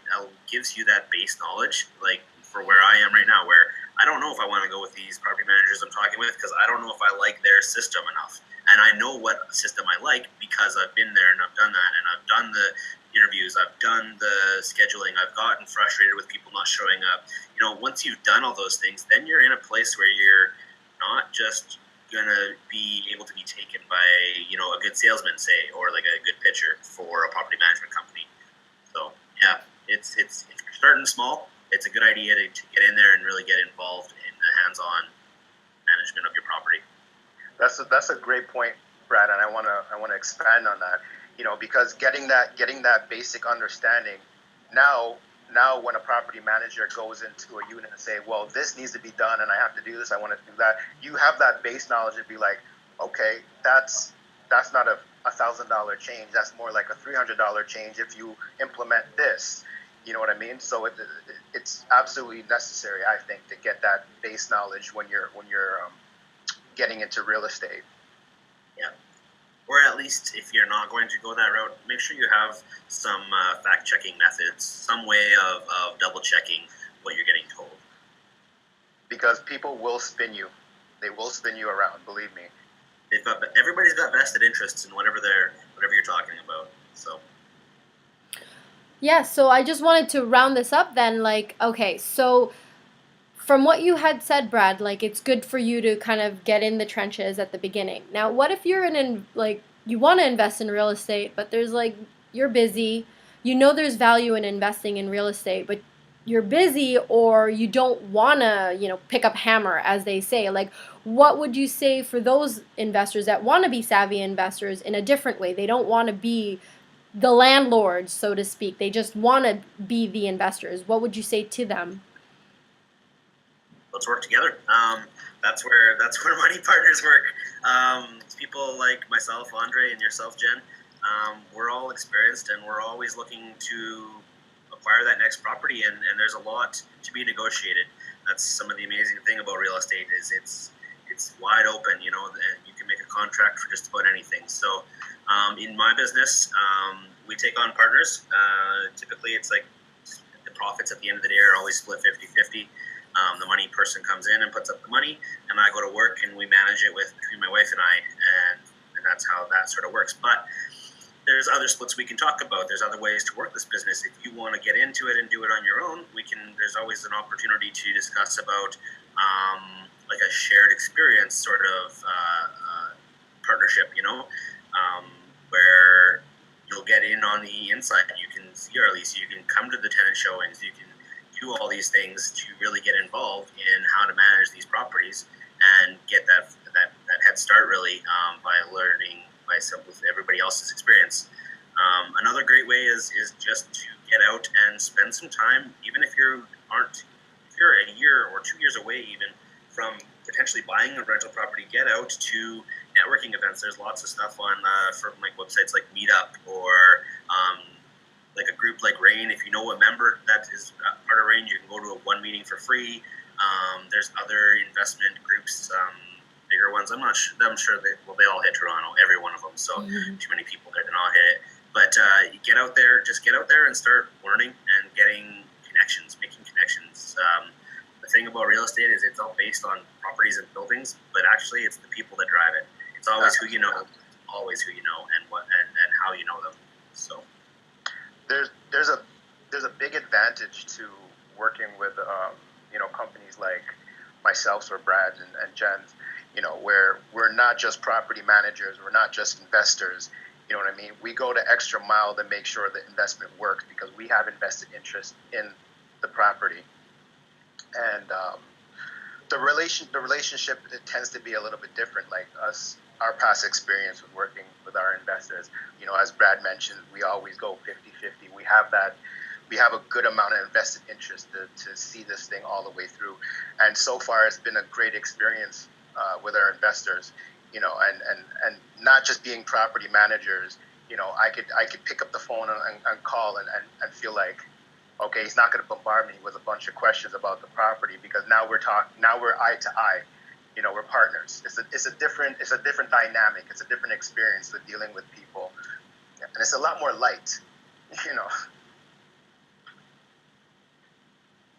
gives you that base knowledge, like for where I am right now, where I don't know if I want to go with these property managers I'm talking with, because I don't know if I like their system enough. And I know what system I like because I've been there and I've done that, and I've done the interviews, I've done the scheduling, I've gotten frustrated with people not showing up. Once you've done all those things, then you're in a place where you're not just gonna be able to be taken by a good salesman, say, or like a good pitcher for a property management company. So yeah, it's if you're starting small, it's a good idea to get in there and really get involved in the hands-on management of your property. That's a great point, Brad, and I want to expand on that. Because getting that basic understanding, now when a property manager goes into a unit and say, well, this needs to be done, and I have to do this, I want to do that, you have that base knowledge to be like, okay, that's not a $1,000 change, that's more like a $300 change if you implement this. You know what I mean? So it's absolutely necessary, I think, to get that base knowledge when you're getting into real estate. Yeah. Or at least, if you're not going to go that route, make sure you have some fact-checking methods, some way of double-checking what you're getting told. Because people will spin you. They will spin you around, believe me. Everybody's got vested interests in whatever you're talking about. So. Yeah, so I just wanted to round this up then. Like, okay, so from what you had said, Brad, like, it's good for you to kind of get in the trenches at the beginning. Now, what if you're you want to invest in real estate, but you're busy, there's value in investing in real estate, but you're busy, or you don't want to, pick up hammer, as they say. Like, what would you say for those investors that want to be savvy investors in a different way? They don't want to be the landlords, so to speak. They just want to be the investors. What would you say to them? Let's work together. That's where money partners work. People like myself, Andre, and yourself, Jen. We're all experienced, and we're always looking to acquire that next property. And there's a lot to be negotiated. That's some of the amazing thing about real estate is it's wide open. You can make a contract for just about anything. So in my business, we take on partners. Typically, it's like the profits at the end of the day are always split 50-50. The money person comes in and puts up the money, and I go to work and we manage it between my wife and I, and that's how that sort of works. But there's other splits we can talk about. There's other ways to work this business. If you want to get into it and do it on your own, we can. There's always an opportunity to discuss about like a shared experience sort of partnership, where you'll get in on the inside. You can see our lease. You can come to the tenant showings. You can do all these things to really get involved in how to manage these properties and get that head start really by learning with everybody else's experience. Another great way is just to get out and spend some time, even if you're a year or 2 years away even from potentially buying a rental property. Get out to networking events. There's lots of stuff on from like websites like Meetup or like a group like RAIN. If you know a member that is part of RAIN, you can go to one meeting for free. There's other investment groups, bigger ones. I'm sure they all hit Toronto, every one of them. So too many people there to not hit it. But get out there and start learning and getting connections, making connections. The thing about real estate is it's all based on properties and buildings, but actually it's the people that drive it. It's always who you know, and how you know them. So there's a big advantage to working with companies like myself or Brad and Jen's, where we're not just property managers, we're not just investors. You know what I mean? We go the extra mile to make sure the investment works because we have invested interest in the property. And the relationship, it tends to be a little bit different. Like our past experience with working with our investors, as Brad mentioned, we always go 50-50. We have a good amount of invested interest to see this thing all the way through. And so far, it's been a great experience with our investors, and not just being property managers. I could pick up the phone and call and feel like, okay, he's not going to bombard me with a bunch of questions about the property because now we're eye to eye. We're partners. It's a different dynamic. It's a different experience with dealing with people, and it's a lot more light.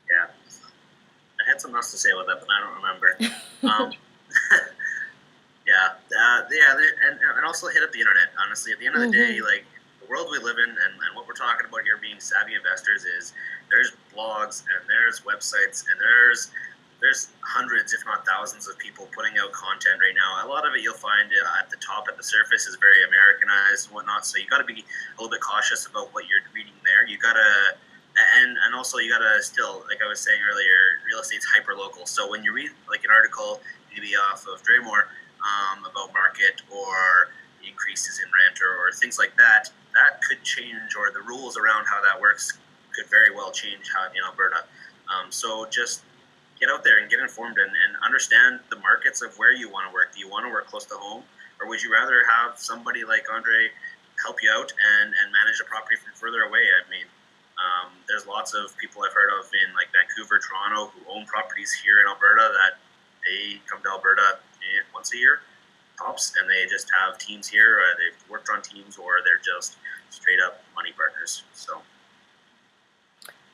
Yeah, I had something else to say about that, but I don't remember. And also hit up the internet. Honestly, at the end of the day, like the world we live in, and what we're talking about here, being savvy investors, is there's blogs and there's websites and there's hundreds, if not thousands, of people putting out content right now. A lot of it you'll find at the top, at the surface, is very Americanized and whatnot. So you got to be a little bit cautious about what you're reading there. You gotta. And also you gotta still, like I was saying earlier, real estate's hyper local. So when you read like an article maybe off of Dremor about market or increases in rent or things like that, that could change, or the rules around how that works could very well change how in Alberta. So just get out there and get informed and understand the markets of where you want to work. Do you want to work close to home, or would you rather have somebody like Andre help you out and manage a property from further away? I mean, there's lots of people I've heard of in like Vancouver, Toronto, who own properties here in Alberta that they come to Alberta once a year, tops, and they just have teams here. They've worked on teams, or they're just straight up money partners. So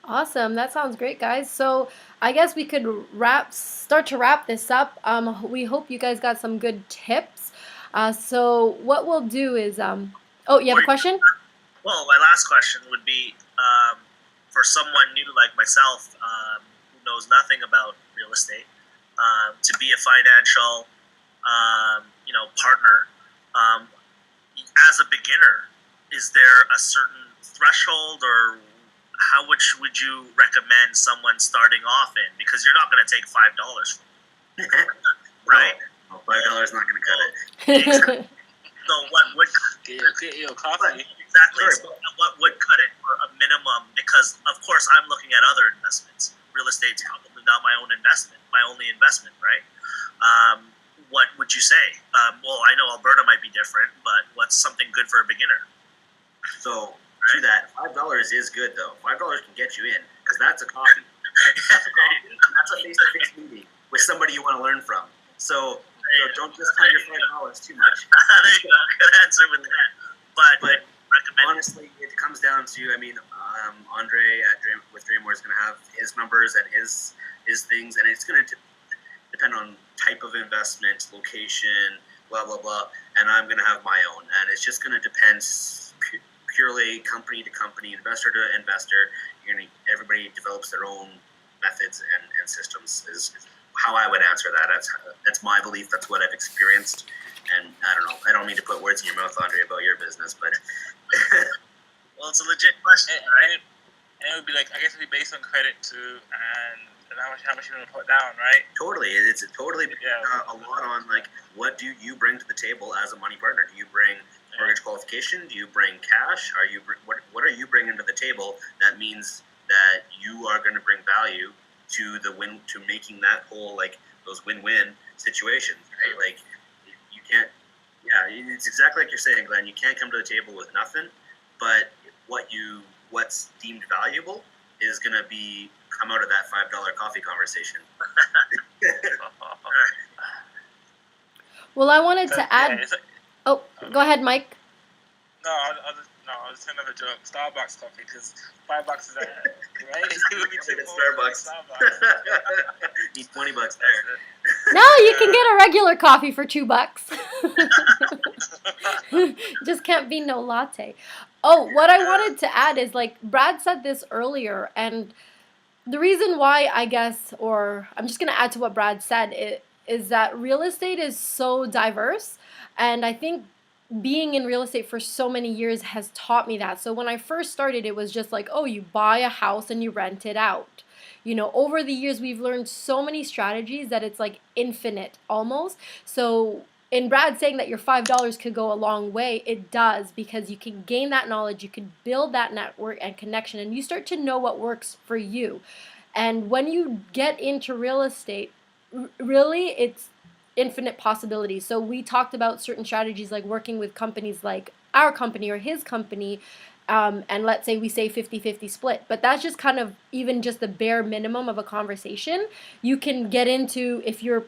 awesome. That sounds great, guys. So I guess we could start to wrap this up. We hope you guys got some good tips. So what we'll do is, oh, you have a question? Well, my last question would be, for someone new like myself, who knows nothing about real estate, to be a financial, partner, as a beginner, is there a certain threshold, or how much would you recommend someone starting off in? Because you're not going to take $5 from them, right? No, $5 not going to cut it. So what would get your coffee? Exactly. So what would cut it for a minimum? Because of course I'm looking at other investments. Real estate's probably not my only investment, right? What would you say? Well, I know Alberta might be different, but what's something good for a beginner? So to that, $5 is good though. $5 can get you in because that's a coffee. That's a face-to-face meeting with somebody you want to learn from. So don't discount your $5 too much. There you go. Good answer with that. But honestly, it comes down to, Andre with Dremor is going to have his numbers and his things, and it's going to depend on type of investment, location, blah, blah, blah, and I'm going to have my own, and it's just going to depend purely company to company, investor to investor. Everybody develops their own methods and systems. Is how I would answer that. That's my belief. That's what I've experienced. And I don't know. I don't mean to put words in your mouth, Andre, about your business, but well, it's a legit question, right? And it would be like, I guess it would be based on credit too, and how much you're gonna put down, right? Totally. It's totally a lot on like, what do you bring to the table as a money partner? Do you bring mortgage qualification? Do you bring cash? What are you bringing to the table that means that you are going to bring value to making that whole, like, those win-win situations, right? Like, you can't. Yeah, it's exactly like you're saying, Glenn. You can't come to the table with nothing, but what's deemed valuable is going to come out of that $5 coffee conversation. Well, I wanted to add. Oh, go ahead, Mike. I'll just another joke. Starbucks coffee, because $5 is that, right? It would be Starbucks. Need $20 there. No, you can get a regular coffee for $2. Just can't be no latte. Oh, what I wanted to add is, like, Brad said this earlier, and the reason why, I guess, or I'm just going to add to what Brad said, is that real estate is so diverse, and I think being in real estate for so many years has taught me that. So when I first started, it was just like, oh, you buy a house and you rent it out. Over the years, we've learned so many strategies that it's like infinite almost. So in Brad saying that your $5 could go a long way, it does, because you can gain that knowledge, you can build that network and connection, and you start to know what works for you. And when you get into real estate, really, it's infinite possibilities. So we talked about certain strategies, like working with companies like our company or his company, and let's say we say 50-50 split, but that's just kind of even just the bare minimum of a conversation. You can get into, if you're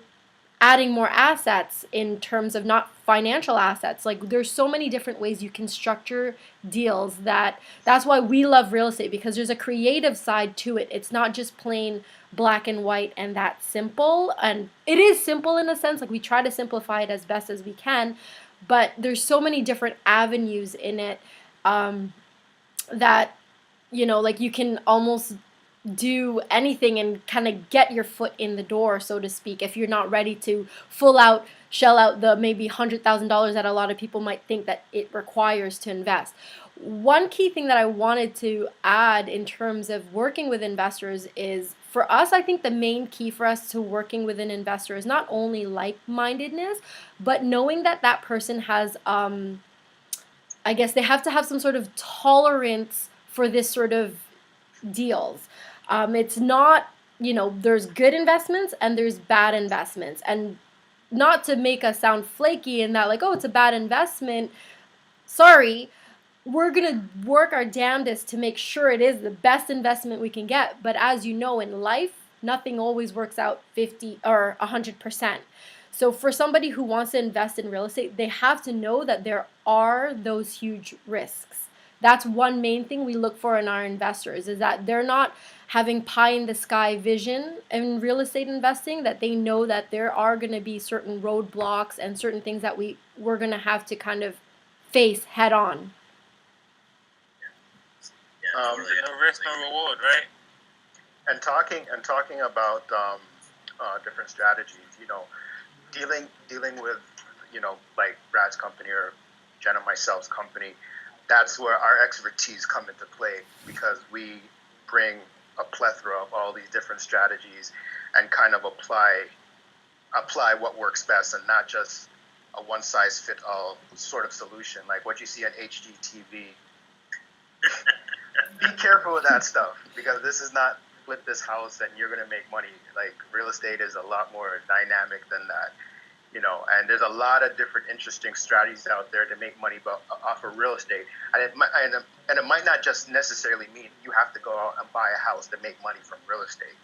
adding more assets in terms of not financial assets, like there's so many different ways you can structure deals. That's why we love real estate, because there's a creative side to it. It's not just plain black and white and that simple. And it is simple in a sense, like we try to simplify it as best as we can, but there's so many different avenues in it, that like you can almost do anything and kind of get your foot in the door, so to speak, if you're not ready to shell out the maybe $100,000 that a lot of people might think that it requires to invest. One key thing that I wanted to add in terms of working with investors is, for us, I think the main key for us to working with an investor is not only like-mindedness, but knowing that that person has, I guess they have to have some sort of tolerance for this sort of deals. It's not, there's good investments and there's bad investments. And not to make us sound flaky in that, like, oh, it's a bad investment. Sorry, we're going to work our damnedest to make sure it is the best investment we can get. But as you know, in life, nothing always works out 50 or 100%. So for somebody who wants to invest in real estate, they have to know that there are those huge risks. That's one main thing we look for in our investors, is that they're not having pie in the sky vision in real estate investing, that they know that there are going to be certain roadblocks and certain things that we're going to have to kind of face head on. No risk, no reward, right? And talking about different strategies, dealing with, like Brad's company or Jen and myself's company, that's where our expertise come into play, because we bring a plethora of all these different strategies and kind of apply what works best, and not just a one-size-fit-all sort of solution like what you see on HGTV. Be careful with that stuff, because this is not flip this house and you're going to make money. Like, real estate is a lot more dynamic than that, and there's a lot of different interesting strategies out there to make money off of real estate. And it might not just necessarily mean you have to go out and buy a house to make money from real estate,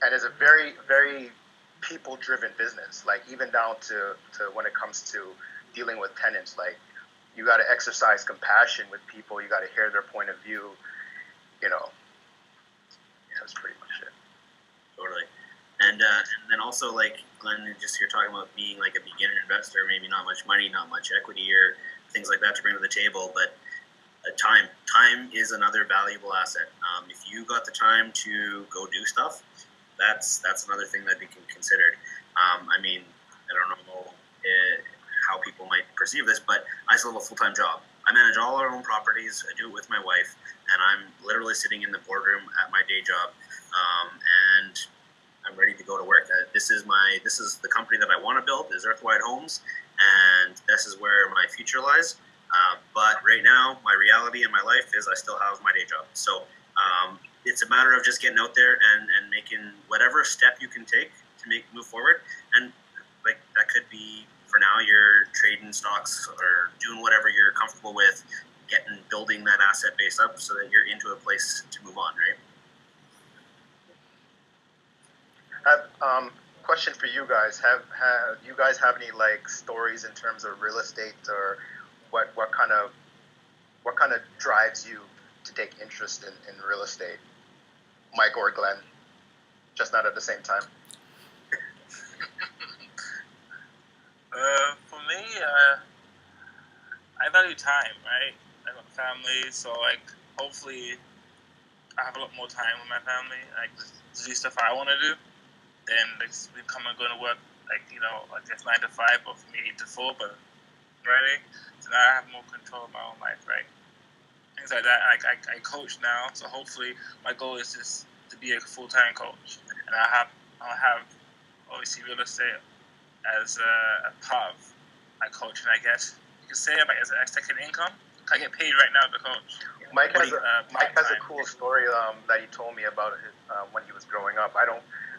and it's a very, very people-driven business, like even down to when it comes to dealing with tenants. Like, you got to exercise compassion with people. You got to hear their point of view. That's pretty much it. Totally. And then also, like Glenn, just you're talking about being like a beginner investor, maybe not much money, not much equity, or things like that to bring to the table. But time is another valuable asset. If you got the time to go do stuff, that's another thing that we can consider. I mean, I don't know how people might perceive this, but I still have a full-time job. I manage all our own properties. I do it with my wife, and I'm literally sitting in the boardroom at my day job, and I'm ready to go to work. This is the company that I want to build, is Earthwide Homes, and this is where my future lies. But right now, my reality in my life is I still have my day job. So it's a matter of just getting out there and making whatever step you can take to move forward. And like that could be, for now, you're trading stocks or doing whatever you're comfortable with, building that asset base up so that you're into a place to move on, right? Question for you guys: Have you guys have any like stories in terms of real estate, or what kind of drives you to take interest in real estate? Mike or Glenn, just not at the same time. For me, I value time, right? I got family, so like hopefully I have a lot more time with my family. Like just do stuff I want to do. Then like come and go to work, like like it's 9 to 5 or from 8 to 4, but Friday. So now I have more control of my own life, right? Things like that. I coach now, so hopefully my goal is just to be a full-time coach, and I'll have obviously real estate as a part of my coaching. I guess you could say like as a second income. I get paid right now to coach. Mike has a cool story that he told me about when he was growing up. I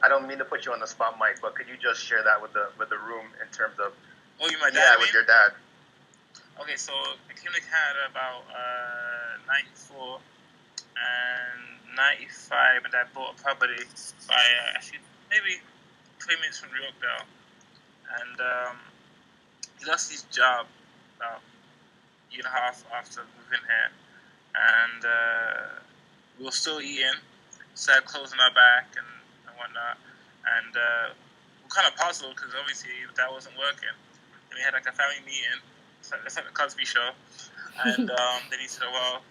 don't mean to put you on the spot, Mike, but could you just share that with the room in terms of my dad? With your dad. Okay, so I came to Canada about 94 and 95, and I bought a property by actually maybe 20 minutes from Yorkdale, and he lost his job about a year and a half after moving here, and we were still eating, so I had clothes on our back and whatnot, and we're kind of puzzled because obviously that wasn't working. And we had like a family meeting, it's like the Cosby Show, and then he said, well,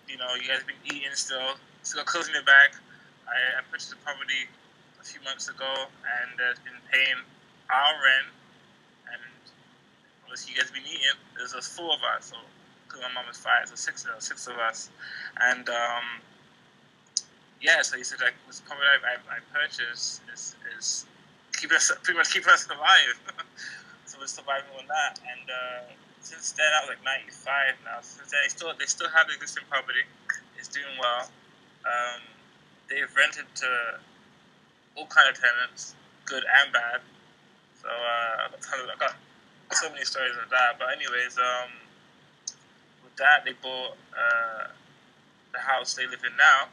you guys been eating still got clothes in your back. I purchased the property a few months ago, and it's been paying our rent, and obviously you guys been eating. There's 4 of us, so because my mom is 5, so 6 of us, and so he said like this property I purchased is pretty much keeping us alive. So we're surviving on that, and since then I was like 95 now. Since then they still have the existing property. It's doing well. They've rented to all kind of tenants, good and bad. So I've got so many stories of that. But anyways, with that they bought the house they live in now.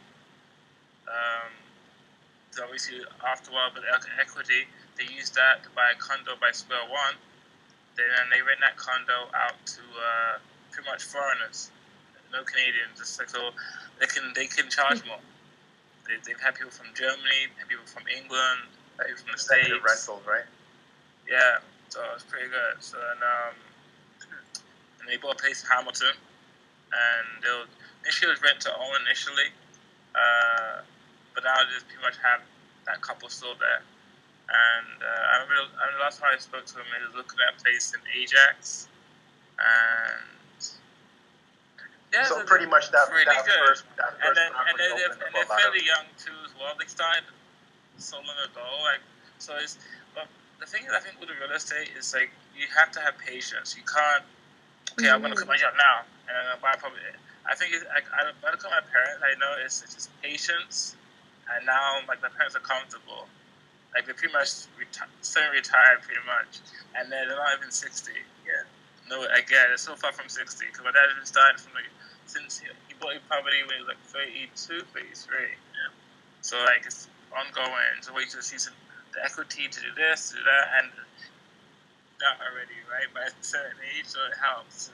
So obviously after a while with equity, they used that to buy a condo by Square One. Then they rent that condo out to pretty much foreigners, no Canadians. Just like so, they can charge more. They've had people from Germany, people from England, people from the States. Rentals, right? Yeah, so it's pretty good. So and they bought a place in Hamilton, and initially it was rent to own initially, but now they just pretty much have that couple still there. And I remember the last time I spoke to him, he was looking at a place in Ajax, and so pretty much that really first and they're fairly young too as well. They started so long ago, but the thing is, I think with the real estate is like you have to have patience. You can't. Okay, I'm gonna quit my job now and I'm gonna buy a property. I think I look at my parents. I know it's just patience, and now like my parents are comfortable. Like they're pretty much semi-retired, pretty much, and they're not even 60. Yeah. No, again, it's so far from 60 because my dad has been starting from since he bought a property when he was like 32, 33. Yeah. So like it's ongoing. So wait to see the equity to do this, to do that, and not already, right? But at a certain age, so it helps.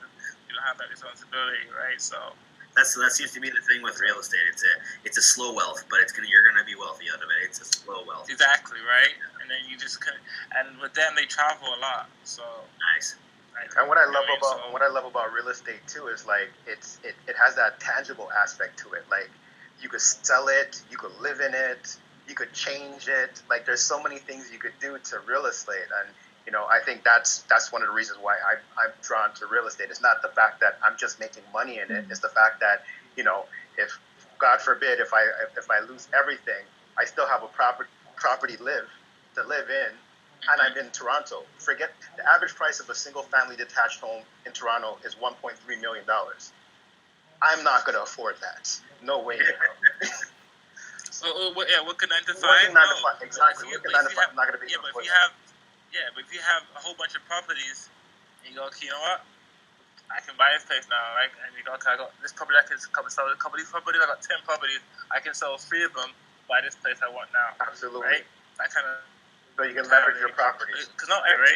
You don't have that responsibility, right? So. That seems to be the thing with real estate. It's a slow wealth, but you're gonna be wealthy out of it. It's a slow wealth. Exactly, right? And then you just and with them they travel a lot. So nice. And what I love about real estate too is like it has that tangible aspect to it. Like you could sell it, you could live in it, you could change it. Like there's so many things you could do to real estate, and I think that's one of the reasons why I'm drawn to real estate. It's not the fact that I'm just making money in it. It's the fact that if God forbid if I lose everything, I still have a property to live in. And I'm in Toronto. Forget the average price of a single-family detached home in Toronto is $1.3 million. I'm not going to afford that. No way. Working 9 to 5. Working 9 to 5, exactly. Working 9 to 5, I'm not going to be able to afford that. But if you have a whole bunch of properties, and you go, okay, you know what? I can buy this place now, right? And you go, okay, I got this property. I can sell a couple of these properties. I got 10 properties. I can sell 3 of them. Buy this place I want now. Absolutely. Right? That kind of. So you can leverage your properties. Because not every.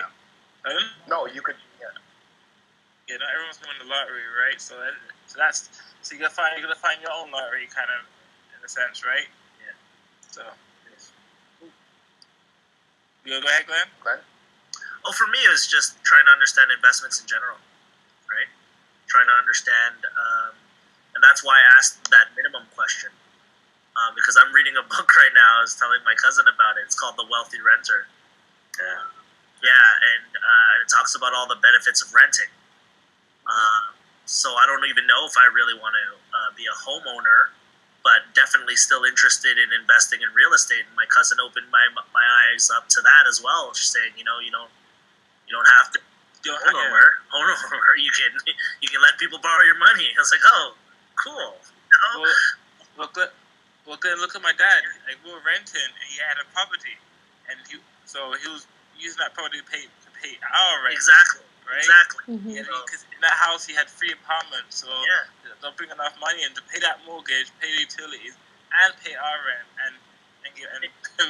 Right? No, you could. Yeah. Yeah, not everyone's winning the lottery, right? So you gotta find your own lottery, kind of, in a sense, right? Yeah. So. You go ahead, Glenn. Well, for me, it was just trying to understand investments in general, right? Trying to understand, and that's why I asked that minimum question. Because I'm reading a book right now. I was telling my cousin about it. It's called The Wealthy Renter. And it talks about all the benefits of renting. So I don't even know if I really want to be a homeowner, but definitely still interested in investing in real estate. And my cousin opened my eyes up to that as well. She's saying, you don't have to homeowner. You can let people borrow your money. I was like, oh, cool. Well, look at my dad. Like, we were renting, and he had a property, and he was using that property to pay our rent. Exactly. Right? Exactly. Mm-hmm. Because in that house he had 3 apartments, so they'll bring enough money in to pay that mortgage, pay the utilities, and pay our rent, and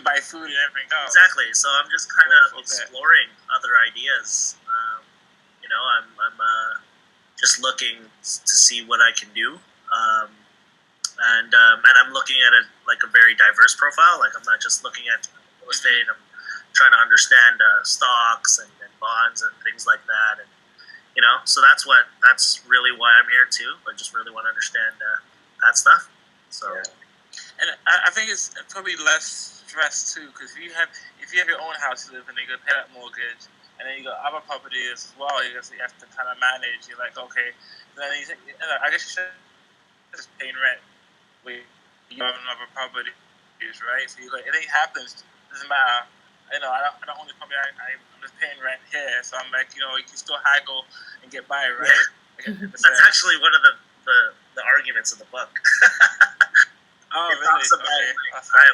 buy food and everything else. Exactly. So I'm just kind of exploring other ideas. I'm just looking to see what I can do. And I'm looking at it like a very diverse profile. Like I'm not just looking at real estate. I'm trying to understand stocks and bonds and things like that. And so that's really why I'm here too. I just really want to understand that stuff. So, and I think it's probably less stress too, because if you have your own house you live in, you got to pay that mortgage, and then you got other properties as well. You have to kind of manage. You're like, okay, then I guess you should just paying rent. You have another property, right? So you go, anything happens, doesn't matter. I don't own this property. I'm just paying rent here, so I'm like, you can still haggle and get by, right? Yeah. That's actually one of the arguments of the book. Oh, it really? talks about Okay.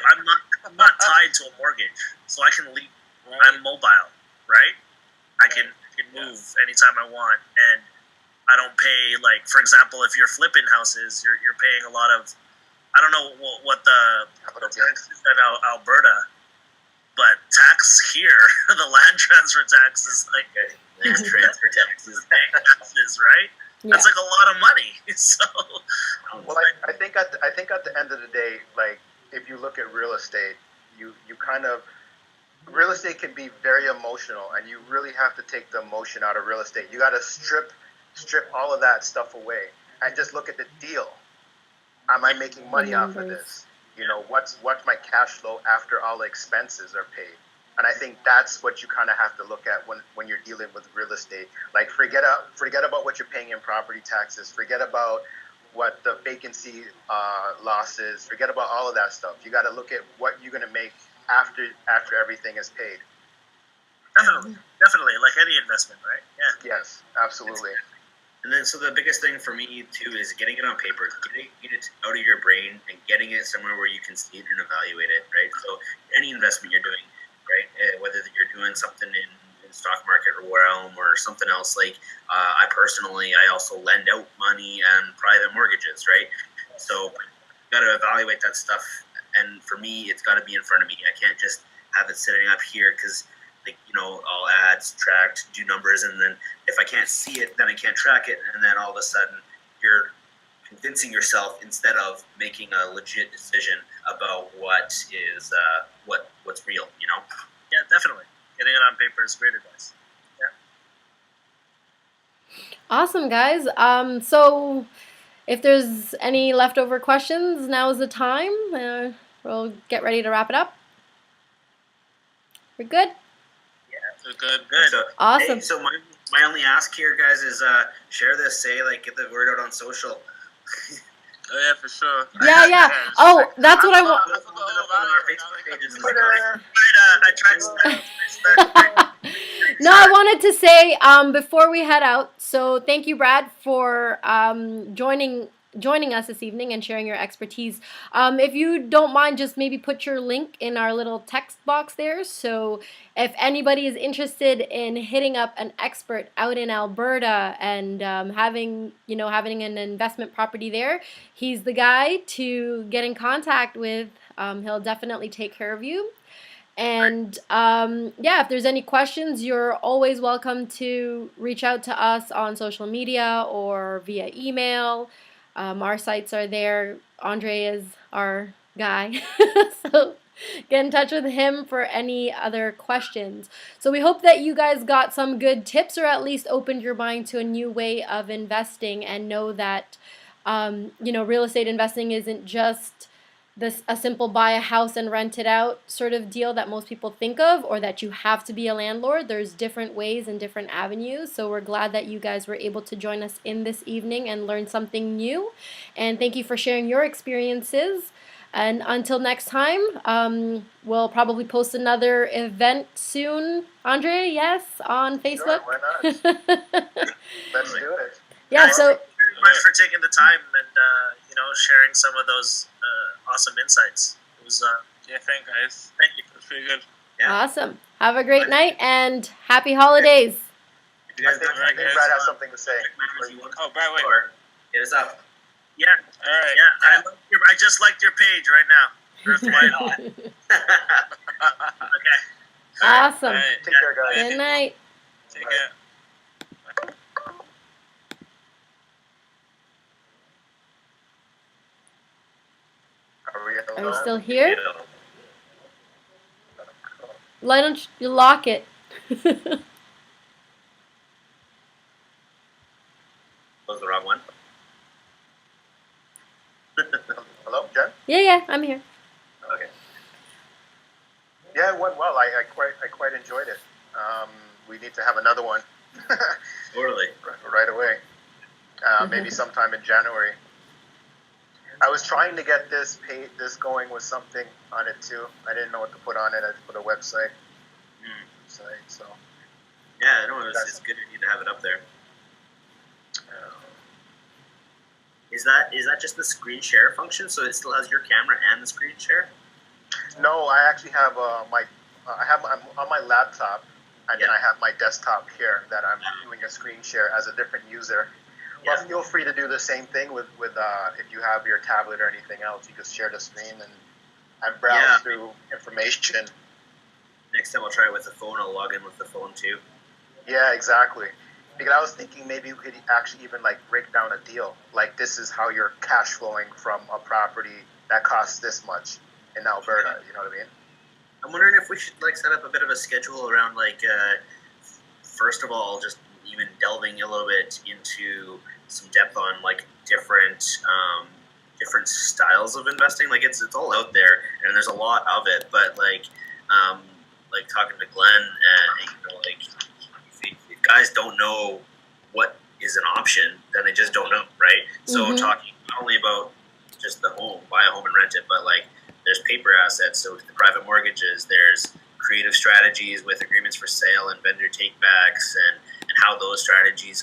I'm not tied to a mortgage, so I can leave. Right. I'm mobile, right? I can move anytime I want, and I don't pay, like, for example, if you're flipping houses, you're paying a lot of. I don't know what the tax is in Alberta, but tax here, the land transfer tax is like transfer taxes, right? Yeah. That's like a lot of money. So, well, I think at the end of the day, like if you look at real estate, you kind of real estate can be very emotional, and you really have to take the emotion out of real estate. You got to strip all of that stuff away and just look at the deal. Am I making money off of this? What's my cash flow after all the expenses are paid? And I think that's what you kind of have to look at when you're dealing with real estate. Like forget about what you're paying in property taxes. Forget about what the vacancy loss is. Forget about all of that stuff. You got to look at what you're going to make after everything is paid. Definitely, like any investment, right? Yeah. Yes, absolutely. And then, so the biggest thing for me too is getting it on paper, getting it out of your brain, and getting it somewhere where you can see it and evaluate it, right? So any investment you're doing, right, whether you're doing something in stock market or realm or something else, like I also lend out money and private mortgages, right? So you got to evaluate that stuff, and for me, it's got to be in front of me. I can't just have it sitting up here because. I'll add, subtract, do numbers, and then if I can't see it, then I can't track it, and then all of a sudden you're convincing yourself instead of making a legit decision about what is what's real. Yeah, definitely. Getting it on paper is great advice. Yeah. Awesome, guys. So if there's any leftover questions, now is the time. We'll get ready to wrap it up. We're good? So good. So, Awesome. Hey, so my only ask here, guys, is share this. Say get the word out on social. Oh yeah, for sure. Yeah. Oh, that's what I want. On our Facebook pages and stuff. I tried to No, I wanted to say before we head out. So thank you, Brad, for joining us this evening and sharing your expertise. If you don't mind, just maybe put your link in our little text box there. So if anybody is interested in hitting up an expert out in Alberta and having an investment property there, he's the guy to get in contact with. He'll definitely take care of you. And if there's any questions, you're always welcome to reach out to us on social media or via email. Our sites are there. Andre is our guy. So get in touch with him for any other questions. So we hope that you guys got some good tips, or at least opened your mind to a new way of investing, and know that real estate investing isn't just a simple buy a house and rent it out sort of deal that most people think of, or that you have to be a landlord. There's different ways and different avenues. So we're glad that you guys were able to join us in this evening and learn something new. And thank you for sharing your experiences. And until next time, we'll probably post another event soon. Andre, yes, on Facebook. Sure, why not? Let's do it. Yeah, Guys, so thank you very much for taking the time and sharing some of those awesome insights. It was Yeah, thanks guys. thank you. It was pretty good. Yeah. awesome. Have a great night and happy holidays. If you guys I think got Brad has something to say. Oh, by the way. or hit us up. Yeah, All right. yeah. I just liked your page right now. Earth White. Okay. Awesome. All right. Take care, guys. Good night. Take care. Are we Are we still here? Yeah. Why don't you lock it? Was the wrong one. Hello, Jen? Yeah, I'm here. Okay. Yeah, it went well. I quite enjoyed it. We need to have another one Totally. right away. Maybe sometime in January. I was trying to get this going with something on it too. I didn't know what to put on it. I just put a website. So Yeah, no, it's good of you to have it up there. Is that just the screen share function? So it still has your camera and the screen share? no, I actually have I'm on my laptop, and then I have my desktop here that I'm doing a screen share as a different user. Well, feel free to do the same thing with if you have your tablet or anything else. You just share the screen and browse through information. Next time I'll try it with the phone. I'll log in with the phone too. Yeah, exactly. Because I was thinking maybe we could actually even break down a deal. Like, this is how you're cash flowing from a property that costs this much in Alberta. You know what I mean? I'm wondering if we should set up a bit of a schedule around first of all, just even delving a little bit into some depth on different styles of investing. It's all out there and there's a lot of it, but talking to Glenn, if guys don't know what is an option, then they just don't know, right? So talking not only about just the home, buy a home and rent it, but there's paper assets, so the private mortgages, there's creative strategies with agreements for sale and vendor takebacks, and how those strategies